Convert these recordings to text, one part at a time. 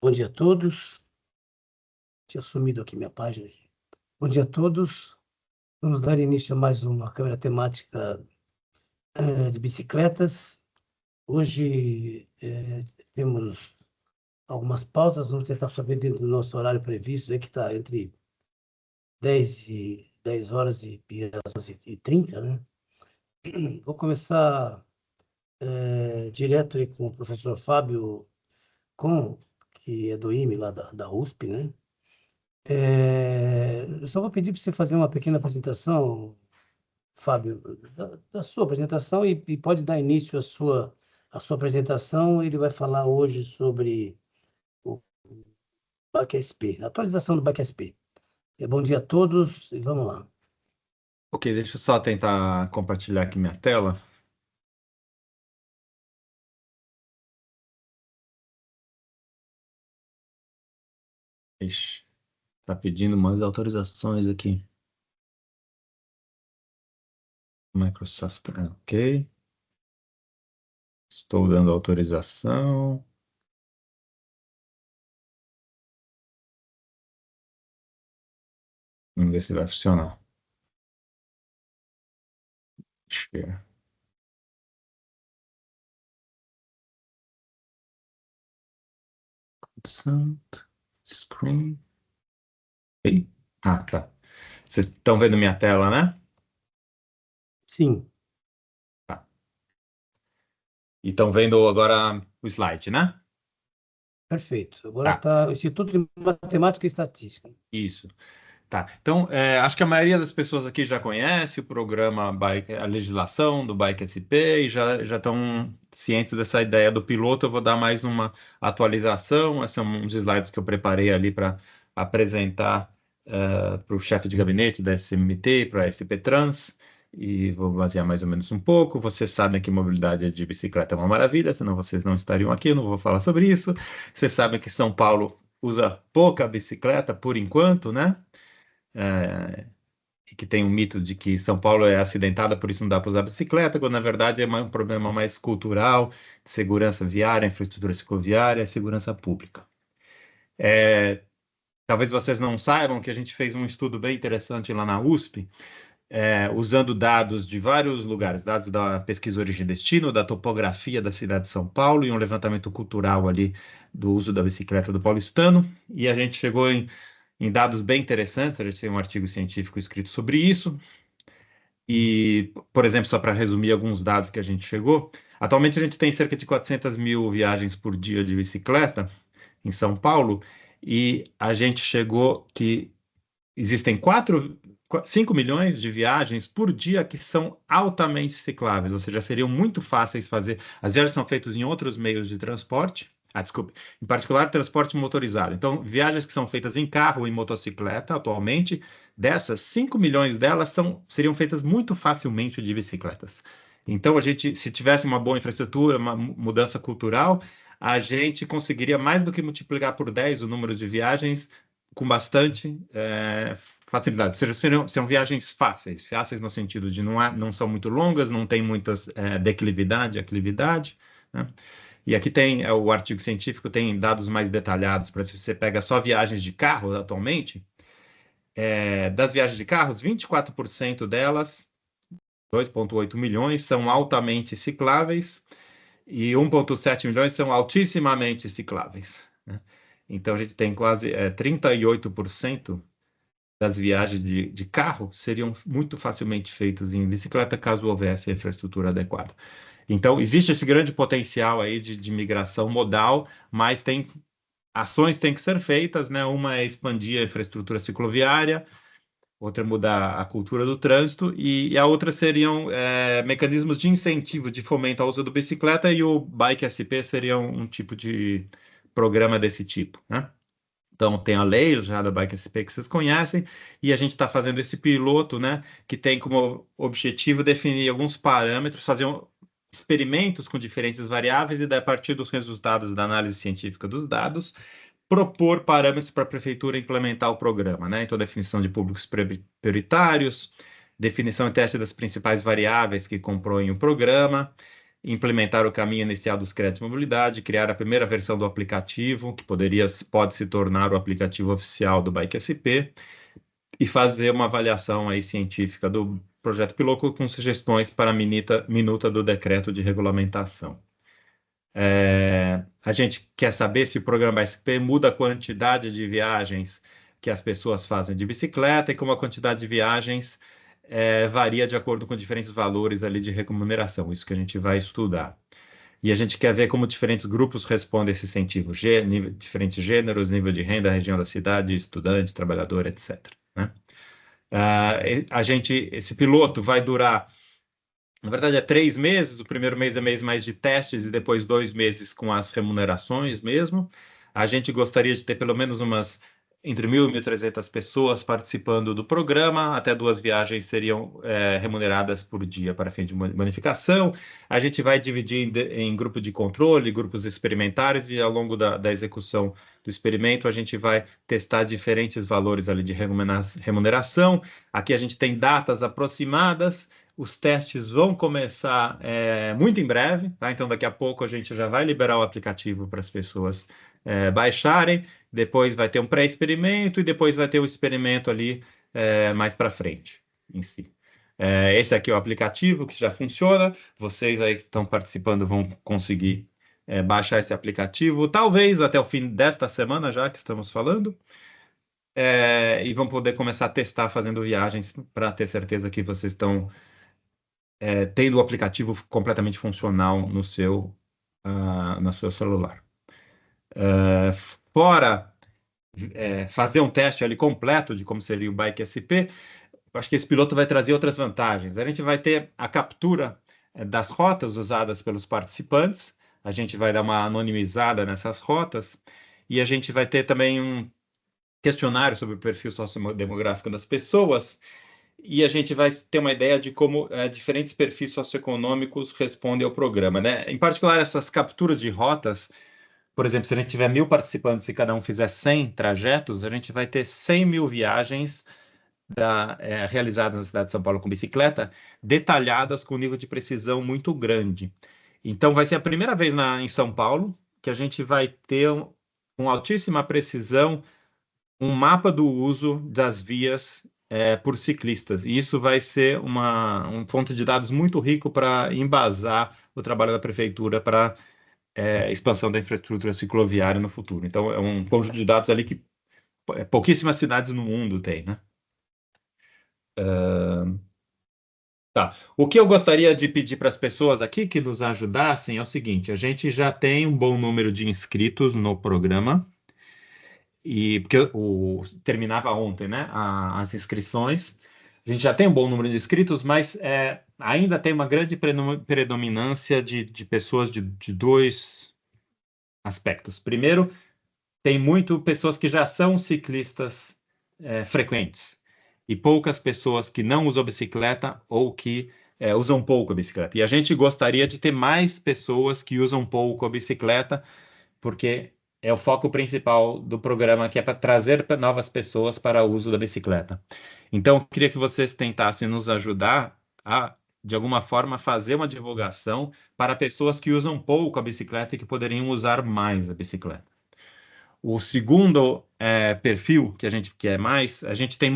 Bom dia a todos. Tinha sumido aqui minha página. Bom dia a todos. Vamos dar início a mais uma câmera temática de bicicletas. Hoje temos algumas pautas. Vamos tentar saber dentro do nosso horário previsto, que está entre 10 horas e 11h30, né? Vou começar direto aí com o professor Fábio Com, que é do IME, lá da USP, né? Eu só vou pedir para você fazer uma pequena apresentação, Fábio, da sua apresentação e pode dar início à sua apresentação. Ele vai falar hoje sobre o BAC-SP, a atualização do BAC-SP. Bom dia a todos e vamos lá. Ok, deixa eu só tentar compartilhar aqui minha tela. Ixi, tá pedindo umas autorizações aqui. Microsoft, ok. Estou dando autorização. Vamos ver se vai funcionar. Share. Consent. Screen. Ei. Ah, tá. Vocês estão vendo minha tela, né? Sim, Tá. E estão vendo agora o slide, né? perfeito. Agora Tá. está o Instituto de Matemática e Estatística. Isso. Tá, então, acho que a maioria das pessoas aqui já conhece o programa Bike, a legislação do Bike SP e já estão cientes dessa ideia do piloto. Eu vou dar mais uma atualização. Esses são uns slides que eu preparei ali para apresentar para o chefe de gabinete da SMT, para a SP Trans, e vou basear mais ou menos um pouco. Vocês sabem que mobilidade de bicicleta é uma maravilha, senão vocês não estariam aqui, eu não vou falar sobre isso. Vocês sabem que São Paulo usa pouca bicicleta por enquanto, né? E que tem um mito de que São Paulo é acidentada, por isso não dá para usar bicicleta, quando na verdade é um problema mais cultural, de segurança viária, infraestrutura cicloviária, segurança pública. Talvez vocês não saibam que a gente fez um estudo bem interessante lá na USP, usando dados de vários lugares, dados da pesquisa Origem e Destino, da topografia da cidade de São Paulo e um levantamento cultural ali do uso da bicicleta do paulistano, e a gente chegou em dados bem interessantes. A gente tem um artigo científico escrito sobre isso. E, por exemplo, só para resumir alguns dados que a gente chegou, atualmente a gente tem cerca de 400 mil viagens por dia de bicicleta em São Paulo, e a gente chegou que existem 5 milhões de viagens por dia que são altamente cicláveis, ou seja, seriam muito fáceis fazer. As viagens são feitas em outros meios de transporte, desculpe, em particular transporte motorizado. Então, viagens que são feitas em carro e motocicleta, atualmente, dessas, 5 milhões delas seriam feitas muito facilmente de bicicletas. Então, a gente, se tivesse uma boa infraestrutura, uma mudança cultural, a gente conseguiria mais do que multiplicar por 10 o número de viagens com bastante facilidade. Ou seja, serão viagens fáceis no sentido de não são muito longas, não tem muitas declividade, aclividade, né? E aqui tem o artigo científico, tem dados mais detalhados, para se você pega só viagens de carro atualmente, das viagens de carros, 24% delas, 2,8 milhões, são altamente cicláveis e 1,7 milhões são altissimamente cicláveis, né? Então, a gente tem quase 38% das viagens de carro seriam muito facilmente feitas em bicicleta, caso houvesse a infraestrutura adequada. Então, existe esse grande potencial aí de migração modal, mas ações têm que ser feitas, né? Uma é expandir a infraestrutura cicloviária, outra é mudar a cultura do trânsito, e a outra seriam mecanismos de incentivo, de fomento ao uso da bicicleta, e o Bike SP seria um tipo de programa desse tipo, né? Então, tem a lei já da Bike SP que vocês conhecem, e a gente está fazendo esse piloto, né, que tem como objetivo definir alguns parâmetros, fazer experimentos com diferentes variáveis e, a partir dos resultados da análise científica dos dados, propor parâmetros para a prefeitura implementar o programa, né? Então, definição de públicos prioritários, definição e teste das principais variáveis que compõem o programa, implementar o caminho inicial dos créditos de mobilidade, criar a primeira versão do aplicativo, que pode se tornar o aplicativo oficial do Bike SP, e fazer uma avaliação aí científica do projeto piloto com sugestões para a minuta do decreto de regulamentação. A gente quer saber se o programa SP muda a quantidade de viagens que as pessoas fazem de bicicleta e como a quantidade de viagens varia de acordo com diferentes valores ali de remuneração. Isso que a gente vai estudar. E a gente quer ver como diferentes grupos respondem a esse incentivo, diferentes gêneros, nível de renda, região da cidade, estudante, trabalhador, etc. Né? Esse piloto vai durar, na verdade, 3 meses. O primeiro mês é mês mais de testes e depois 2 meses com as remunerações mesmo. A gente gostaria de ter pelo menos entre 1.000 e 1.300 pessoas participando do programa. Até 2 viagens seriam remuneradas por dia para fim de bonificação. A gente vai dividir em grupo de controle, grupos experimentares, e ao longo da execução do experimento a gente vai testar diferentes valores ali de remuneração. Aqui a gente tem datas aproximadas. Os testes vão começar muito em breve, tá? Então daqui a pouco a gente já vai liberar o aplicativo para as pessoas baixarem. Depois vai ter um pré-experimento e depois vai ter o experimento ali mais para frente em si. Esse aqui é o aplicativo que já funciona. Vocês aí que estão participando vão conseguir baixar esse aplicativo, talvez até o fim desta semana, já que estamos falando. E vão poder começar a testar fazendo viagens para ter certeza que vocês estão tendo o aplicativo completamente funcional no seu celular. Fora fazer um teste ali completo de como seria o Bike SP, eu acho que esse piloto vai trazer outras vantagens. A gente vai ter a captura das rotas usadas pelos participantes, a gente vai dar uma anonimizada nessas rotas, e a gente vai ter também um questionário sobre o perfil sociodemográfico das pessoas, e a gente vai ter uma ideia de como diferentes perfis socioeconômicos respondem ao programa, né? Em particular, essas capturas de rotas. Por exemplo, se a gente tiver 1.000 participantes e cada um fizer 100 trajetos, a gente vai ter 100.000 viagens realizadas na cidade de São Paulo com bicicleta, detalhadas com nível de precisão muito grande. Então, vai ser a primeira vez em São Paulo que a gente vai ter, com altíssima precisão, um mapa do uso das vias por ciclistas. E isso vai ser um fonte de dados muito rico para embasar o trabalho da prefeitura para expansão da infraestrutura cicloviária no futuro. Então, é um conjunto de dados ali que pouquíssimas cidades no mundo têm, né? Tá. O que eu gostaria de pedir para as pessoas aqui que nos ajudassem é o seguinte: a gente já tem um bom número de inscritos no programa, porque terminava ontem, né? As inscrições. A gente já tem um bom número de inscritos, mas ainda tem uma grande predominância de pessoas de 2 aspectos. Primeiro, tem muito pessoas que já são ciclistas frequentes e poucas pessoas que não usam bicicleta ou que usam pouco a bicicleta. E a gente gostaria de ter mais pessoas que usam pouco a bicicleta, porque é o foco principal do programa, que é para trazer novas pessoas para o uso da bicicleta. Então, eu queria que vocês tentassem nos ajudar a, de alguma forma, fazer uma divulgação para pessoas que usam pouco a bicicleta e que poderiam usar mais a bicicleta. O segundo perfil que a gente quer mais, a gente tem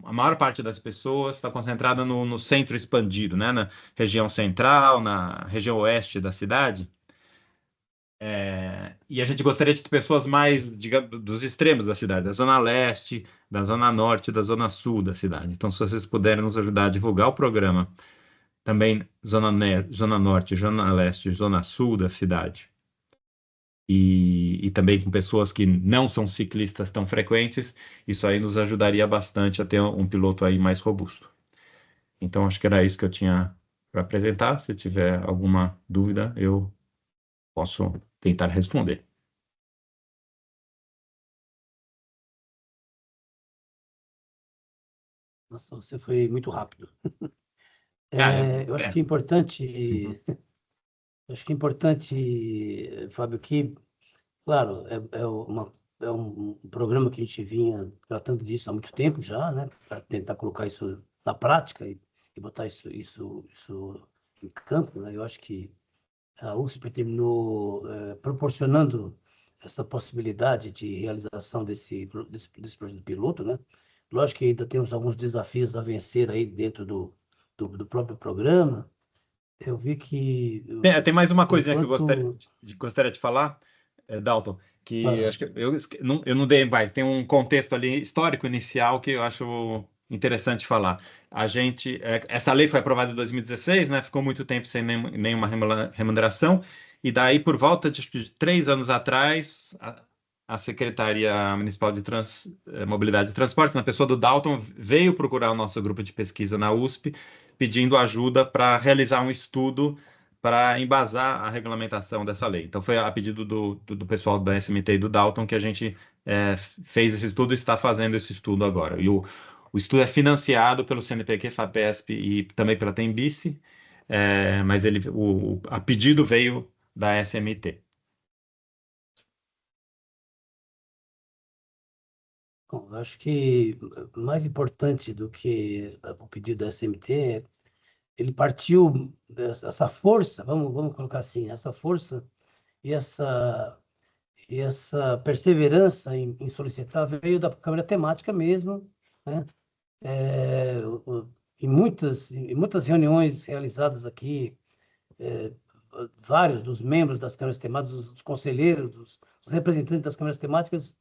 a maior parte das pessoas está concentrada no centro expandido, né? Na região central, na região oeste da cidade. E a gente gostaria de ter pessoas mais, digamos, dos extremos da cidade, da zona leste, da zona norte, da zona sul da cidade. Então, se vocês puderem nos ajudar a divulgar o programa, também zona norte, zona leste, zona sul da cidade. E também com pessoas que não são ciclistas tão frequentes, isso aí nos ajudaria bastante a ter um piloto aí mais robusto. Então, acho que era isso que eu tinha para apresentar. Se tiver alguma dúvida, eu posso tentar responder. Nossa, você foi muito rápido. Eu acho É. que é importante, Uhum. acho que é importante, Fábio, que, claro, é um programa que a gente vinha tratando disso há muito tempo já, né? Para tentar colocar isso na prática e botar isso em campo, né? Eu acho que a USP terminou proporcionando essa possibilidade de realização desse projeto piloto, né? Lógico que ainda temos alguns desafios a vencer aí dentro do próprio programa. Eu vi que, Tem mais uma por coisinha que eu enquanto, gostaria de falar, Dalton, que ah, acho que eu não dei, tem um contexto ali histórico inicial que eu acho interessante falar. Essa lei foi aprovada em 2016, né? Ficou muito tempo sem nenhuma remuneração, e daí, por volta de, acho que de 3 anos atrás, a Secretaria Municipal de Mobilidade e Transportes, na pessoa do Dalton, veio procurar o nosso grupo de pesquisa na USP, pedindo ajuda para realizar um estudo para embasar a regulamentação dessa lei. Então, foi a pedido do pessoal da SMT e do Dalton que a gente fez esse estudo e está fazendo esse estudo agora. E o estudo é financiado pelo CNPq, FAPESP e também pela Tembice, mas a pedido veio da SMT. bom, eu acho que mais importante do que o pedido da SMT, ele partiu dessa força, vamos colocar assim, essa força e essa perseverança em solicitar veio da Câmara Temática mesmo, né? Em muitas reuniões realizadas aqui, é, vários dos membros das câmaras temáticas, os conselheiros, os representantes das câmaras temáticas,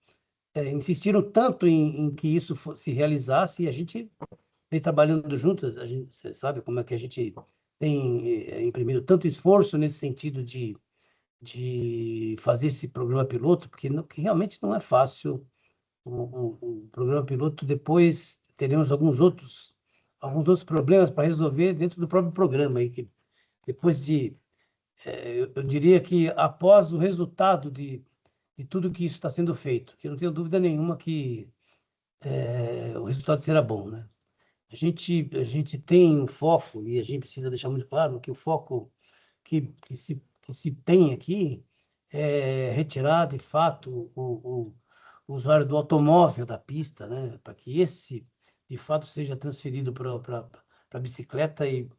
insistiram tanto em que isso se realizasse, e a gente vem trabalhando juntos. Você sabe como é que a gente tem imprimido tanto esforço nesse sentido de fazer esse programa piloto, porque que realmente não é fácil. O programa piloto, depois teremos alguns outros problemas para resolver dentro do próprio programa, aí, que depois eu diria que após o resultado de tudo que isso está sendo feito, que eu não tenho dúvida nenhuma que o resultado será bom, né? A gente tem um foco, e a gente precisa deixar muito claro que o foco que se tem aqui é retirar, de fato, o usuário do automóvel da pista, né? Para que esse, de fato, seja transferido para a bicicleta e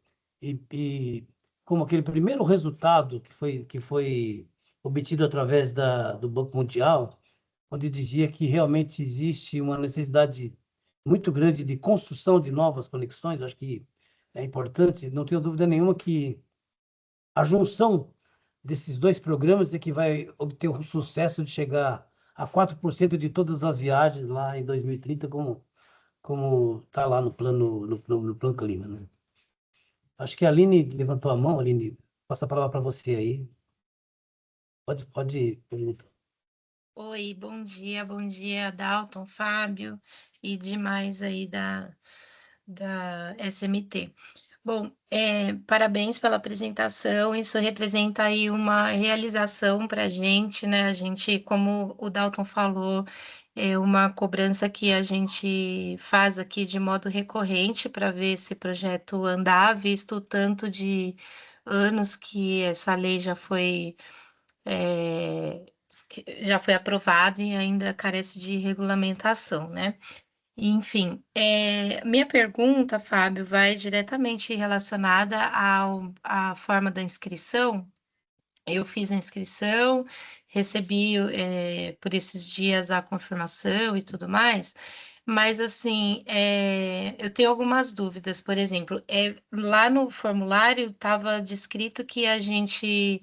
como aquele primeiro resultado que foi obtido através do Banco Mundial, onde dizia que realmente existe uma necessidade muito grande de construção de novas conexões. Acho que é importante, não tenho dúvida nenhuma que a junção desses dois programas é que vai obter o sucesso de chegar a 4% de todas as viagens lá em 2030, como está lá no plano clima, né? Acho que a Aline levantou a mão. Aline, passa a palavra para você aí. Pode perguntar. Oi, bom dia, Dalton, Fábio e demais aí da SMT. Bom, parabéns pela apresentação, isso representa aí uma realização para a gente, né? A gente, como o Dalton falou, é uma cobrança que a gente faz aqui de modo recorrente para ver esse projeto andar, visto o tanto de anos que essa lei é, já foi aprovada e ainda carece de regulamentação, né? Enfim, minha pergunta, Fábio, vai diretamente relacionada à forma da inscrição. Eu fiz a inscrição, recebi por esses dias a confirmação e tudo mais, mas assim, eu tenho algumas dúvidas. Por exemplo, lá no formulário estava descrito que a gente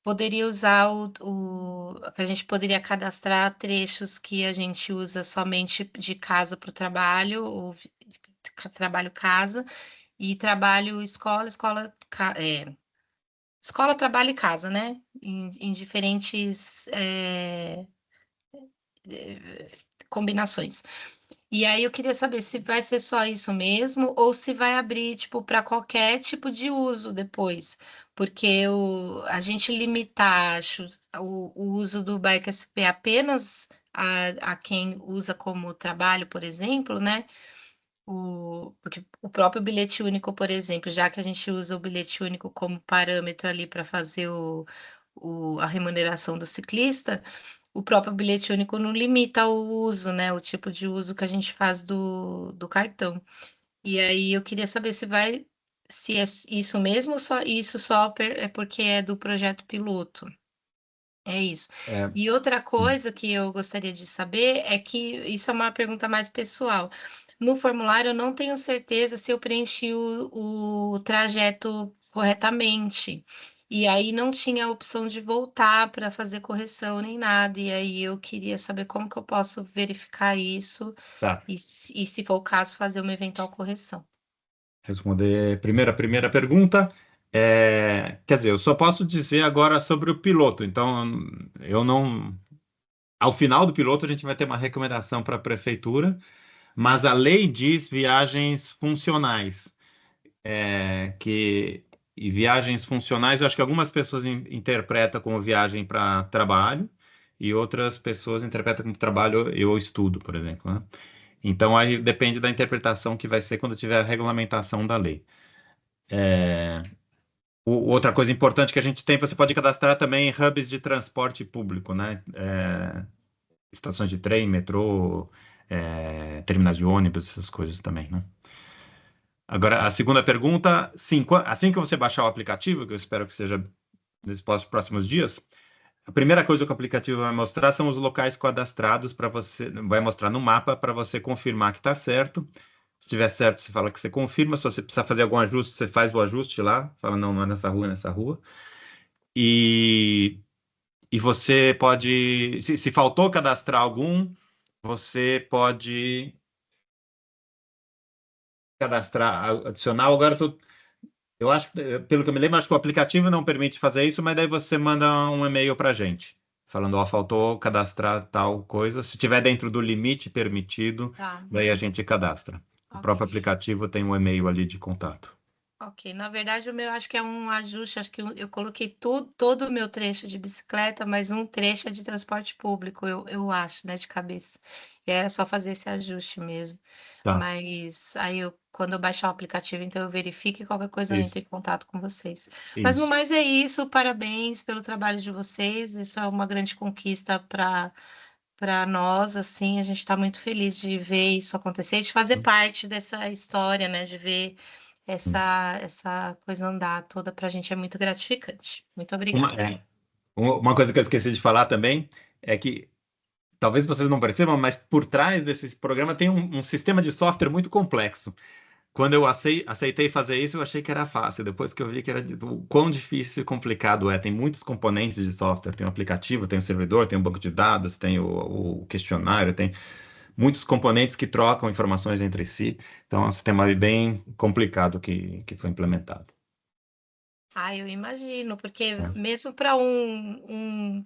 poderia usar que a gente poderia cadastrar trechos que a gente usa somente de casa para o trabalho, ou trabalho casa, e trabalho escola, escola, trabalho e casa, né? Em diferentes combinações. E aí eu queria saber se vai ser só isso mesmo ou se vai abrir tipo para qualquer tipo de uso depois, porque a gente limitar, acho, o uso do Bike SP apenas a quem usa como trabalho, por exemplo, né? Porque o próprio bilhete único, por exemplo, já que a gente usa o bilhete único como parâmetro ali para fazer a remuneração do ciclista, o próprio bilhete único não limita o uso, né? O tipo de uso que a gente faz do cartão. E aí eu queria saber se vai se é isso mesmo ou isso só é porque é do projeto piloto. É isso. É, E outra coisa que eu gostaria de saber é que isso é uma pergunta mais pessoal. No formulário eu não tenho certeza se eu preenchi o trajeto corretamente. E aí não tinha a opção de voltar para fazer correção nem nada. E aí eu queria saber como que eu posso verificar isso tá. e se for o caso, fazer uma eventual correção. Responder a primeira pergunta. Quer dizer, eu só posso dizer agora sobre o piloto. Então, eu não. Ao final do piloto, a gente vai ter uma recomendação para a prefeitura, mas a lei diz viagens funcionais. E viagens funcionais, eu acho que algumas pessoas interpretam como viagem para trabalho e outras pessoas interpretam como trabalho ou estudo, por exemplo, né? Então, aí depende da interpretação que vai ser quando tiver a regulamentação da lei. Outra coisa importante que a gente tem, você pode cadastrar também hubs de transporte público, né? Estações de trem, metrô, terminais de ônibus, essas coisas também, né? Agora, a segunda pergunta, sim, assim que você baixar o aplicativo, que eu espero que seja nesses próximos dias, a primeira coisa que o aplicativo vai mostrar são os locais cadastrados para você, vai mostrar no mapa para você confirmar que está certo. Se estiver certo, você fala que você confirma. Se você precisar fazer algum ajuste, você faz o ajuste lá, fala, não, não é nessa rua, é nessa rua. E, e você pode, se faltou cadastrar algum, você pode cadastrar adicional. Agora eu acho, pelo que eu me lembro, acho que o aplicativo não permite fazer isso, mas daí você manda um e-mail para a gente, falando, ó, faltou cadastrar tal coisa. Se tiver dentro do limite permitido, Tá, daí a gente cadastra. O ok. próprio aplicativo tem um e-mail ali de contato. Ok, na verdade o meu acho que é um ajuste, acho que eu coloquei todo o meu trecho de bicicleta, mas um trecho é de transporte público, eu acho, né, de cabeça. E era só fazer esse ajuste mesmo. Tá, Mas aí quando eu baixar o aplicativo, então eu verifico e qualquer coisa eu isso, entro em contato com vocês. Mas no isso. mais é isso, parabéns pelo trabalho de vocês, isso é uma grande conquista para nós, assim, a gente está muito feliz de ver isso acontecer, de fazer parte dessa história, né, de ver essa coisa andar toda para a gente é muito gratificante. Muito Uma, obrigada. é, uma coisa que eu esqueci de falar também é que talvez vocês não percebam, mas por trás desse programa tem um sistema de software muito complexo. Quando eu aceitei fazer isso, eu achei que era fácil. Depois que eu vi que era o quão difícil e complicado é. Tem muitos componentes de software. Tem o aplicativo, tem o servidor, tem o banco de dados, tem o questionário, tem muitos componentes que trocam informações entre si. Então, é um sistema bem complicado que foi implementado. Ah, eu imagino, porque Né? mesmo para um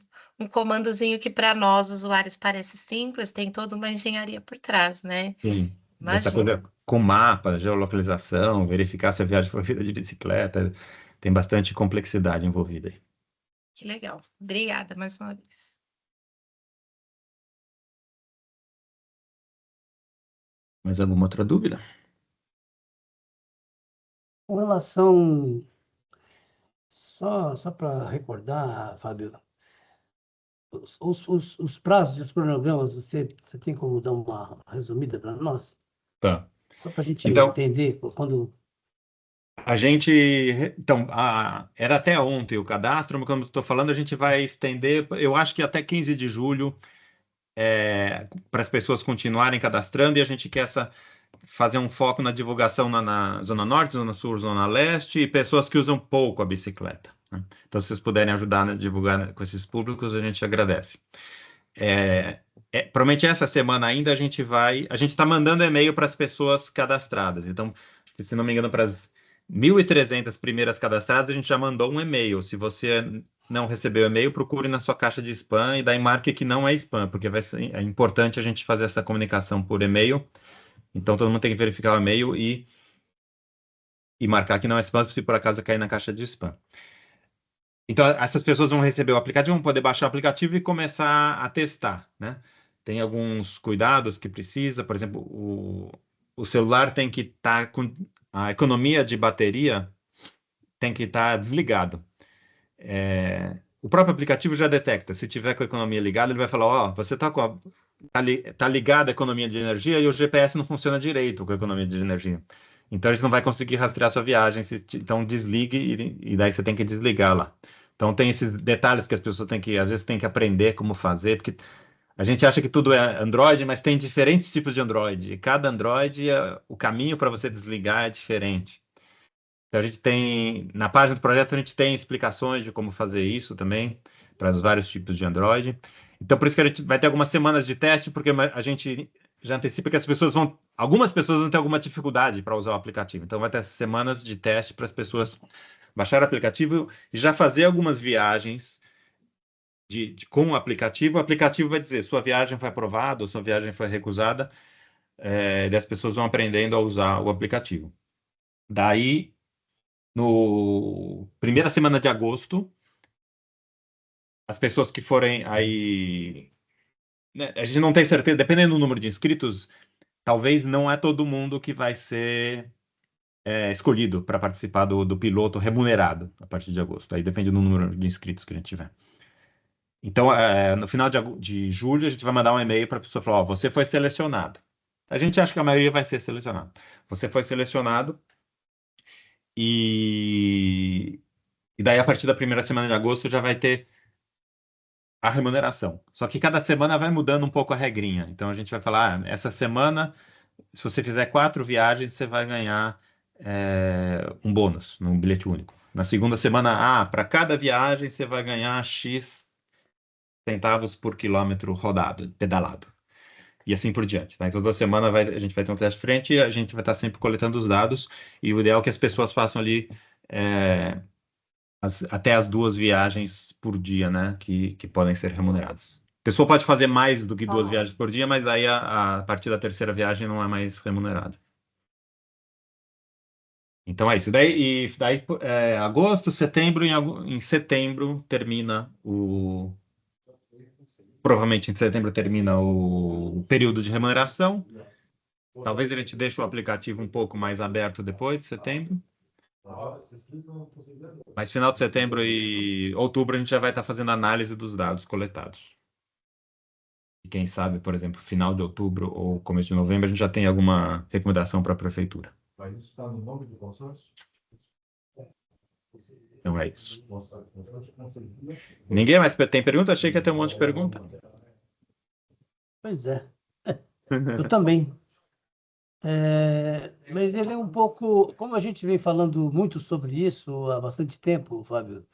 comandozinho que para nós, usuários, parece simples, tem toda uma engenharia por trás, né? Sim, essa Imagino. coisa com mapa, geolocalização, verificar se a viagem foi feita de bicicleta, tem bastante complexidade envolvida aí. Que legal. Obrigada mais uma vez. Mais alguma outra dúvida? Com relação, só para recordar, Fábio, os prazos e os cronogramas, você tem como dar uma resumida para nós? Tá. Só para a gente Então, entender quando. a gente, então, era até ontem o cadastro, mas como eu estou falando, a gente vai estender, eu acho que até 15 de julho, para as pessoas continuarem cadastrando, e a gente quer fazer um foco na divulgação na Zona Norte, Zona Sul, Zona Leste, e pessoas que usam pouco a bicicleta, né? Então, se vocês puderem ajudar a divulgar com esses públicos, a gente agradece. Provavelmente essa semana ainda a gente está mandando e-mail para as pessoas cadastradas. Então, se não me engano, para as 1.300 primeiras cadastradas, a gente já mandou um e-mail. Se você não recebeu e-mail, procure na sua caixa de spam e daí marque que não é spam, porque é importante a gente fazer essa comunicação por e-mail. Então, todo mundo tem que verificar o e-mail e marcar que não é spam, se por acaso cair na caixa de spam. Então, essas pessoas vão receber o aplicativo, vão poder baixar o aplicativo e começar a testar, né? Tem alguns cuidados que precisa, por exemplo, o celular tem que estar com a economia de bateria tem que estar desligado. O próprio aplicativo já detecta, se tiver com a economia ligada, ele vai falar, ó, você está tá ligada a economia de energia e o GPS não funciona direito com a economia de energia. Então a gente não vai conseguir rastrear sua viagem. Então desligue e daí você tem que desligar lá. Então tem esses detalhes que as pessoas têm que, às vezes, tem que aprender como fazer, porque a gente acha que tudo é Android, mas tem diferentes tipos de Android. E cada Android, o caminho para você desligar é diferente. Então a gente tem, na página do projeto, a gente tem explicações de como fazer isso também, para os vários tipos de Android. Então por isso que a gente vai ter algumas semanas de teste, porque a gente já antecipa que algumas pessoas vão ter alguma dificuldade para usar o aplicativo. Então vai ter semanas de teste para as pessoas baixar o aplicativo e já fazer algumas viagens com o aplicativo. O aplicativo vai dizer sua viagem foi aprovada ou sua viagem foi recusada, e as pessoas vão aprendendo a usar o aplicativo. Daí, no primeira semana de agosto, as pessoas que forem aí, né, a gente não tem certeza, dependendo do número de inscritos, talvez não é todo mundo que vai ser escolhido para participar do piloto remunerado a partir de agosto. Aí depende do número de inscritos que a gente tiver. Então, no final de julho, a gente vai mandar um e-mail para a pessoa falar: ó, você foi selecionado. A gente acha que a maioria vai ser selecionado. Você foi selecionado e daí, a partir da primeira semana de agosto, já vai ter a remuneração. Só que cada semana vai mudando um pouco a regrinha. Então, a gente vai falar: essa semana, se você fizer 4 viagens, você vai ganhar um bônus num bilhete único. Na segunda semana, para cada viagem, você vai ganhar X centavos por quilômetro rodado, pedalado. E assim por diante. Tá? Então, toda semana a gente vai ter um teste de frente e a gente vai estar sempre coletando os dados. E o ideal é que as pessoas façam ali até as 2 viagens por dia, né? Que podem ser remuneradas. A pessoa pode fazer mais do que 2 viagens por dia, mas daí a partir da terceira viagem não é mais remunerado. Então é isso. Daí agosto, setembro, em setembro termina Provavelmente em setembro termina o período de remuneração. Talvez a gente deixe o aplicativo um pouco mais aberto depois de setembro. Mas final de setembro e outubro a gente já vai estar fazendo análise dos dados coletados. E quem sabe, por exemplo, final de outubro ou começo de novembro, a gente já tem alguma recomendação para a prefeitura. Mas isso está no nome do consórcio? Então é isso. Ninguém mais tem pergunta? Achei que ia ter um monte de pergunta. Pois é. Eu também. Mas ele é um pouco... Como a gente vem falando muito sobre isso há bastante tempo, Fábio,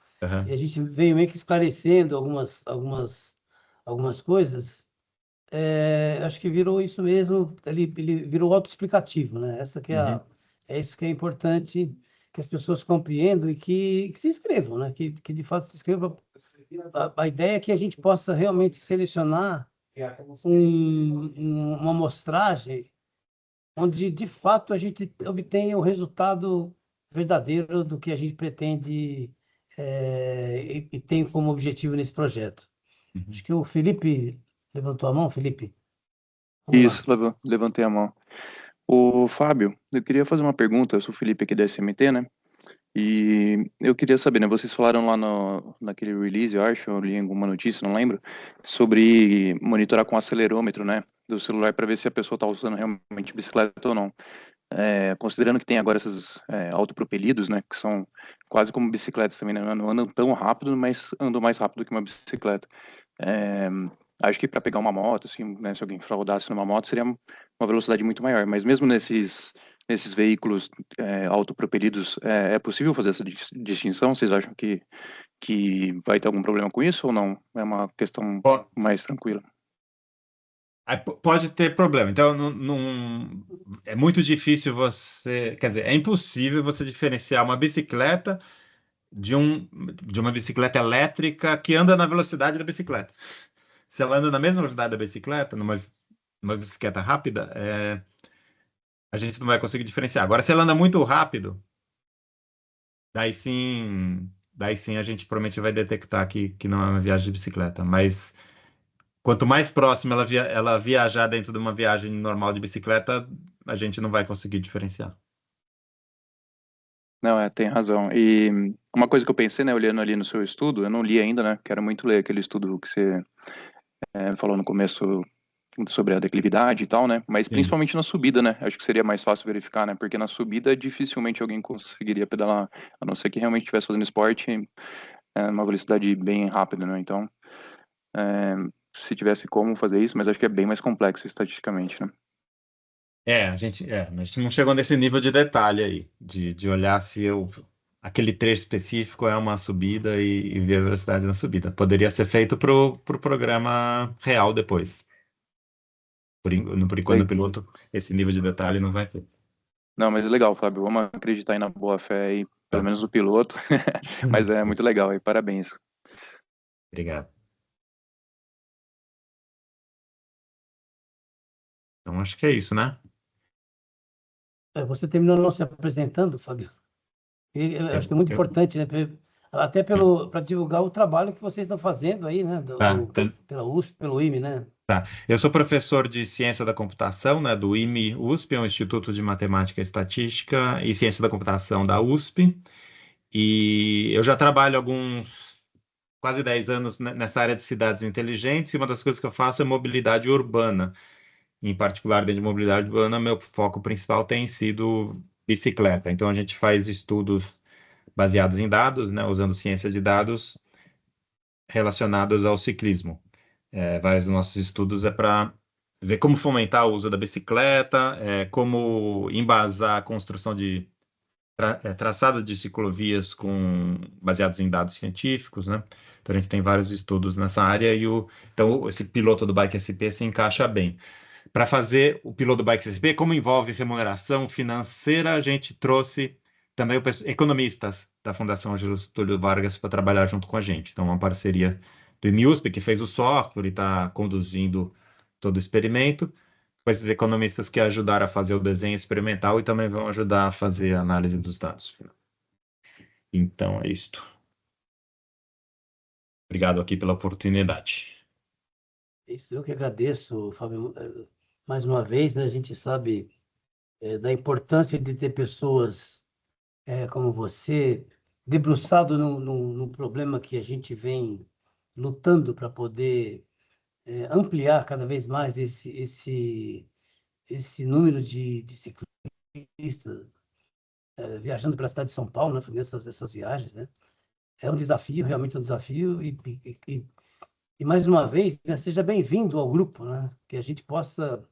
e a gente veio meio que esclarecendo algumas coisas, acho que virou isso mesmo, ele virou autoexplicativo, né? É isso que é importante, que as pessoas compreendam e que se inscrevam, né? Que de fato se inscrevam. A ideia é que a gente possa realmente selecionar uma amostragem onde, de fato, a gente obtenha o resultado verdadeiro do que a gente pretende e tem como objetivo nesse projeto. Acho que o Felipe levantou a mão, Felipe. Isso, levantei a mão. O Fábio, eu queria fazer uma pergunta, eu sou o Felipe aqui da SMT, né? E eu queria saber, né? Vocês falaram lá naquele release, eu acho, eu li em alguma notícia, não lembro, sobre monitorar com acelerômetro, né? Do celular para ver se a pessoa está usando realmente bicicleta ou não. Considerando que tem agora esses autopropelidos, né? Que são quase como bicicletas também, né? Não andam tão rápido, mas andam mais rápido que uma bicicleta. Acho que para pegar uma moto, assim, né, se alguém fraudasse numa moto, seria uma velocidade muito maior. Mas mesmo nesses veículos autopropelidos, é possível fazer essa distinção? Vocês acham que vai ter algum problema com isso ou não? É uma questão mais tranquila? Pode ter problema. Então, é muito difícil quer dizer, é impossível você diferenciar uma bicicleta de uma bicicleta elétrica que anda na velocidade da bicicleta. Se ela anda na mesma velocidade da bicicleta, numa bicicleta rápida, a gente não vai conseguir diferenciar. Agora, se ela anda muito rápido, daí sim a gente provavelmente vai detectar que não é uma viagem de bicicleta. Mas quanto mais próximo ela viajar dentro de uma viagem normal de bicicleta, a gente não vai conseguir diferenciar. Não, tem razão. E uma coisa que eu pensei, né, olhando ali no seu estudo, eu não li ainda, né, quero muito ler aquele estudo que você falou no começo, sobre a declividade e tal, né? Mas Sim. principalmente na subida, né? Acho que seria mais fácil verificar, né? Porque na subida dificilmente alguém conseguiria pedalar, a não ser que realmente estivesse fazendo esporte uma velocidade bem rápida, né? Então, se tivesse como fazer isso, mas acho que é bem mais complexo estatisticamente, né? A gente não chegou nesse nível de detalhe aí, de olhar se aquele trecho específico é uma subida e ver a velocidade na subida. Poderia ser feito pro programa real depois. Por enquanto, no piloto, esse nível de detalhe não vai ter. Não, mas é legal, Fábio. Vamos acreditar aí na boa fé aí, pelo Tá. menos no piloto. Mas é muito legal aí, parabéns. Obrigado. Então, acho que é isso, né? Você terminou não se apresentando, Fábio. Eu acho que é muito Eu- importante, né? Até para divulgar o trabalho que vocês estão fazendo aí, né? Tá. Pela USP, pelo IME, né? Tá. Eu sou professor de Ciência da Computação, né, do IME-USP, é um Instituto de Matemática e Estatística e Ciência da Computação da USP. E eu já trabalho quase 10 anos nessa área de cidades inteligentes, e uma das coisas que eu faço é mobilidade urbana. Em particular, dentro de mobilidade urbana, meu foco principal tem sido bicicleta. Então, a gente faz estudos baseados em dados, né, usando ciência de dados relacionados ao ciclismo. Vários dos nossos estudos é para ver como fomentar o uso da bicicleta, como embasar a construção de traçado de ciclovias baseados em dados científicos, né? Então a gente tem vários estudos nessa área então esse piloto do Bike SP se encaixa bem. Para fazer o piloto do Bike SP, como envolve remuneração financeira, a gente trouxe também economistas da Fundação Getúlio Vargas para trabalhar junto com a gente. Então, uma parceria do IMIUSP, que fez o software e está conduzindo todo o experimento, com esses economistas que ajudaram a fazer o desenho experimental e também vão ajudar a fazer a análise dos dados. Então, é isto. Obrigado aqui pela oportunidade. Isso eu que agradeço, Fábio. Mais uma vez, né? A gente sabe da importância de ter pessoas como você, debruçado num problema que a gente vem lutando para poder ampliar cada vez mais esse número de ciclistas viajando pela cidade de São Paulo, né, fazendo essas viagens, né? É um desafio, realmente um desafio, e mais uma vez, né, seja bem-vindo ao grupo, né? Que a gente possa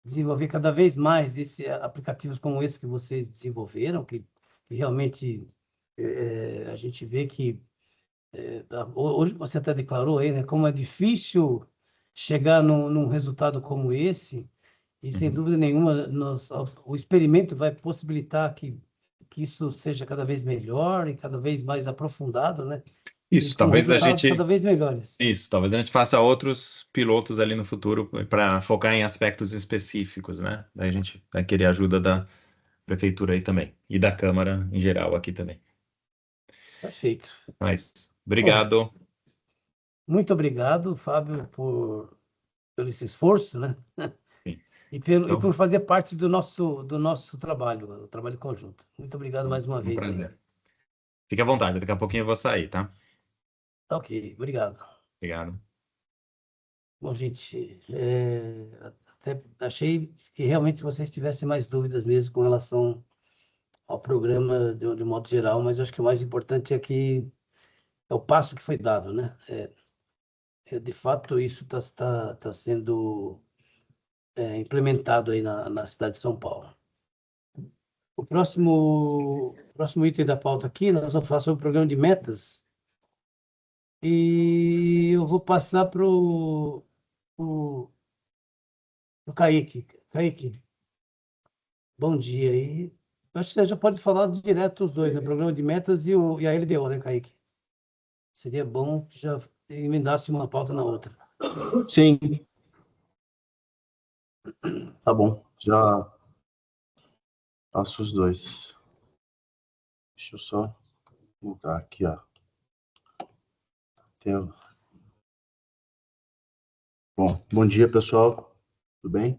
desenvolver cada vez mais aplicativos como esse que vocês desenvolveram, que realmente a gente vê que hoje você até declarou aí, né, como é difícil chegar num resultado como esse, e sem dúvida nenhuma o experimento vai possibilitar que isso seja cada vez melhor e cada vez mais aprofundado, né? E Isso, com resultados cada vez melhores. talvez a gente faça outros pilotos ali no futuro para focar em aspectos específicos, né? Daí a gente vai querer ajuda da prefeitura aí também e da Câmara em geral aqui também. Perfeito. Mas obrigado. Muito obrigado, Fábio, pelo esse esforço, né? Sim. E Então, por fazer parte do nosso trabalho, o trabalho conjunto. Muito obrigado mais uma um vez. prazer. Aí. Fique à vontade, daqui a pouquinho eu vou sair, tá? Ok, obrigado. Obrigado. Bom, gente, até achei que realmente vocês tivessem mais dúvidas mesmo com relação ao programa de modo geral, mas eu acho que o mais importante é que é o passo que foi dado, né? De fato, isso tá sendo implementado aí na cidade de São Paulo. O próximo item da pauta aqui, nós vamos falar sobre o programa de metas, e eu vou passar para o Kaique. Kaique, bom dia aí. Acho que você já pode falar direto os dois, né? O programa de metas e a LDO, né, Kaique? Seria bom que já emendasse uma pauta na outra. Sim. Tá bom. Já faço os dois. Deixa eu só mudar aqui, ó. Bom dia, pessoal. Tudo bem?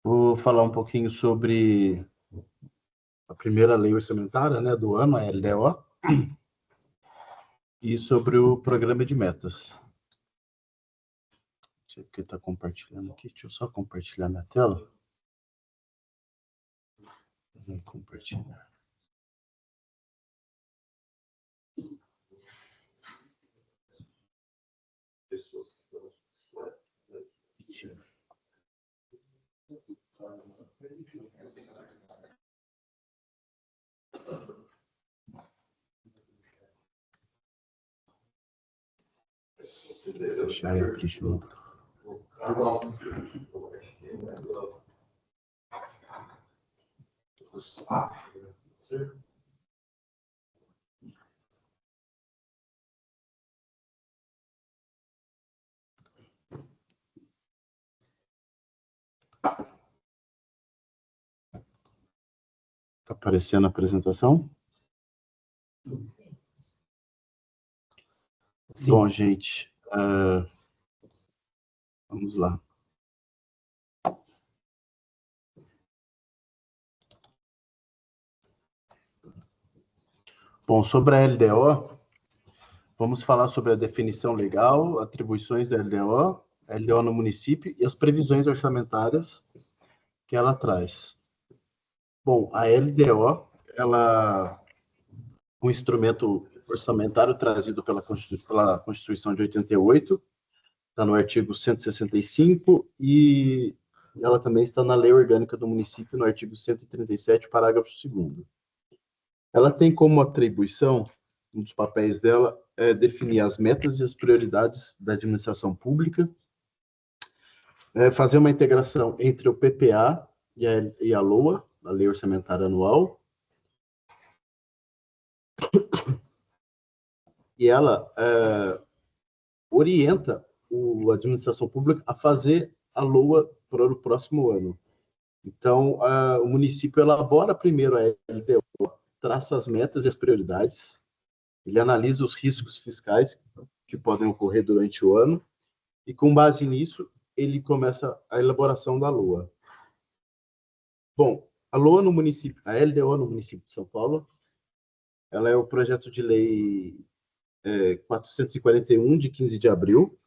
Vou falar um pouquinho sobre a primeira lei orçamentária, né, do ano, a LDO, e sobre o programa de metas. sei porque está compartilhando aqui. Deixa eu só compartilhar minha tela. Vou compartilhar. Já é preenchimento. Está aparecendo a apresentação? Sim. Bom, gente, vamos lá. Bom, sobre a LDO, vamos falar sobre a definição legal, atribuições da LDO, a LDO no município e as previsões orçamentárias que ela traz. Bom, a LDO, ela é um instrumento orçamentário trazido pela Constituição de 88, está no artigo 165, e ela também está na Lei Orgânica do Município, no artigo 137, parágrafo 2º. Ela tem como atribuição, um dos papéis dela, definir as metas e as prioridades da administração pública, fazer uma integração entre o PPA e a LOA, a Lei Orçamentária Anual, e ela orienta a administração pública a fazer a LOA para o próximo ano. Então, o município elabora primeiro a LDO, traça as metas e as prioridades, ele analisa os riscos fiscais que podem ocorrer durante o ano, e com base nisso, ele começa a elaboração da LOA. Bom, a LOA no município, a LDO no município de São Paulo, ela é o projeto de lei 441, de 15 de abril.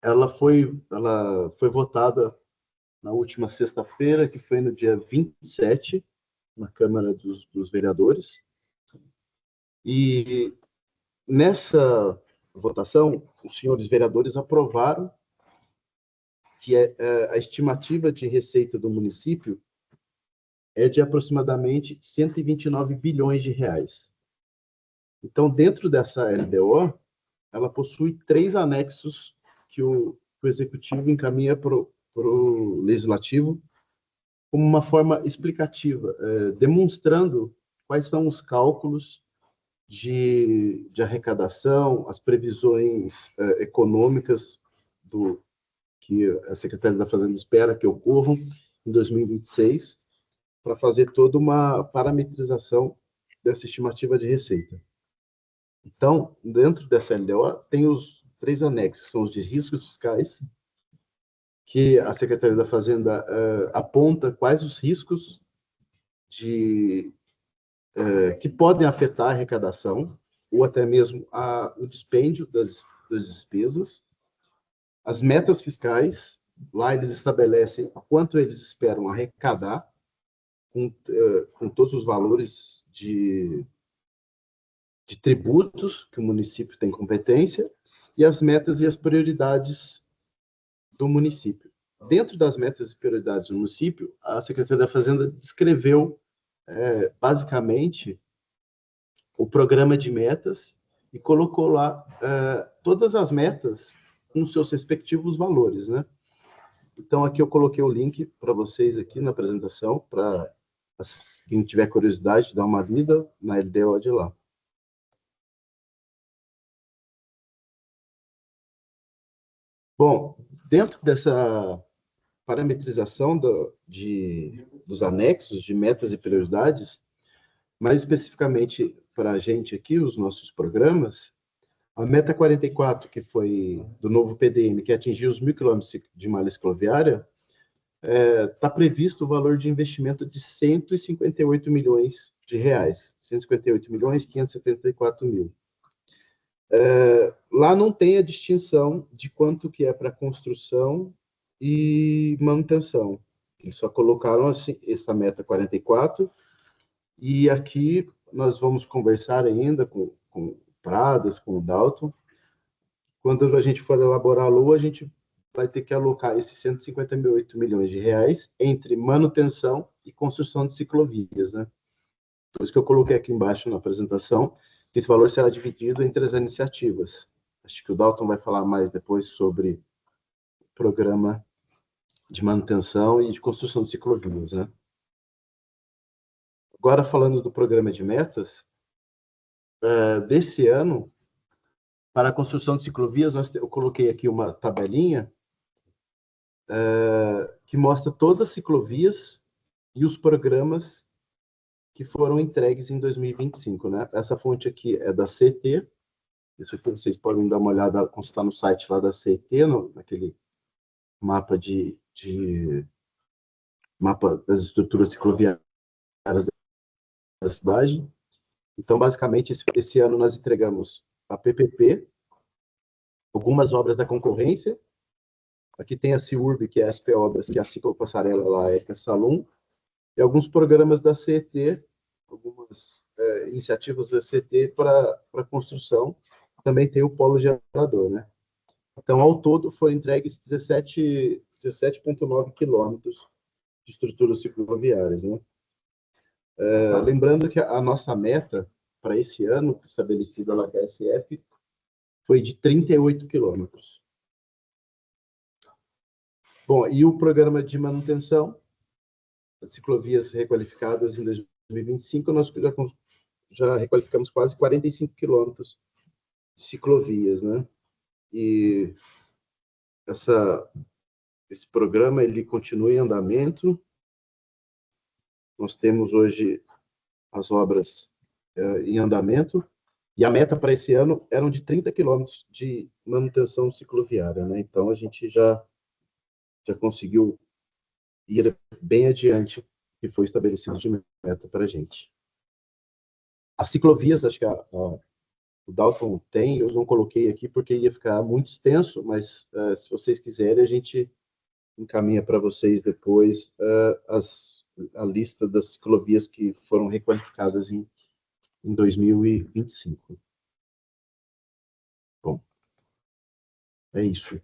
Ela foi votada na última sexta-feira, que foi no dia 27, na Câmara dos Vereadores. E nessa votação, os senhores vereadores aprovaram que a estimativa de receita do município é de aproximadamente 129 bilhões de reais. Então, dentro dessa LDO, ela possui 3 anexos que o Executivo encaminha para o Legislativo como uma forma explicativa, demonstrando quais são os cálculos de arrecadação, as previsões econômicas que a Secretaria da Fazenda espera que ocorram em 2026, para fazer toda uma parametrização dessa estimativa de receita. Então, dentro dessa LDO, tem os 3 anexos, são os de riscos fiscais, que a Secretaria da Fazenda aponta quais os riscos que podem afetar a arrecadação, ou até mesmo o dispêndio das despesas, as metas fiscais, lá eles estabelecem quanto eles esperam arrecadar, com todos os valores de tributos que o município tem competência, e as metas e as prioridades do município. Dentro das metas e prioridades do município, a Secretaria da Fazenda descreveu, basicamente, o programa de metas e colocou lá todas as metas com seus respectivos valores, né? Então, aqui eu coloquei o link para vocês aqui na apresentação, para quem tiver curiosidade, dar uma lida na LDO de lá. Bom, dentro dessa parametrização dos anexos de metas e prioridades, mais especificamente para a gente aqui, os nossos programas, a meta 44, que foi do novo PDM, que atingiu os 1.000 quilômetros de malha cicloviária, está previsto o valor de investimento de 158 milhões de reais, 158 milhões 574 mil. Lá não tem a distinção de quanto que é para construção e manutenção. Eles só colocaram assim, essa meta 44, e aqui nós vamos conversar ainda com o Pradas, com o Dalton. Quando a gente for elaborar a LOA, a gente vai ter que alocar esses 158 milhões de reais entre manutenção e construção de ciclovias, né? Por isso que eu coloquei aqui embaixo na apresentação, que esse valor será dividido entre as iniciativas. Acho que o Dalton vai falar mais depois sobre o programa de manutenção e de construção de ciclovias, né? Agora, falando do programa de metas, desse ano, para a construção de ciclovias, eu coloquei aqui uma tabelinha que mostra todas as ciclovias e os programas que foram entregues em 2025, né? Essa fonte aqui é da CET, isso aqui vocês podem dar uma olhada, consultar no site lá da CET, naquele mapa mapa das estruturas cicloviárias da cidade. Então, basicamente, esse ano nós entregamos a PPP, algumas obras da concorrência. Aqui tem a CIURB, que é a SP Obras, que é a ciclopassarela lá, é a Salum, e alguns programas da CET, algumas iniciativas da CET para construção. Também tem o polo gerador, né? Então, ao todo, foram entregues 17,9 quilômetros de estruturas cicloviárias, né? Lembrando que a nossa meta para esse ano, estabelecida lá com a SF, foi de 38 quilômetros. Bom, e o programa de manutenção, das ciclovias requalificadas em 2025, nós já requalificamos quase 45 quilômetros de ciclovias, né? E esse programa, ele continua em andamento. Nós temos hoje as obras em andamento, e a meta para esse ano eram de 30 quilômetros de manutenção cicloviária, né? Então, a gente já conseguiu ir bem adiante que foi estabelecido de meta para a gente. As ciclovias, acho que o Dalton tem, eu não coloquei aqui porque ia ficar muito extenso, mas se vocês quiserem, a gente encaminha para vocês depois a lista das ciclovias que foram requalificadas em 2025. Bom, é isso.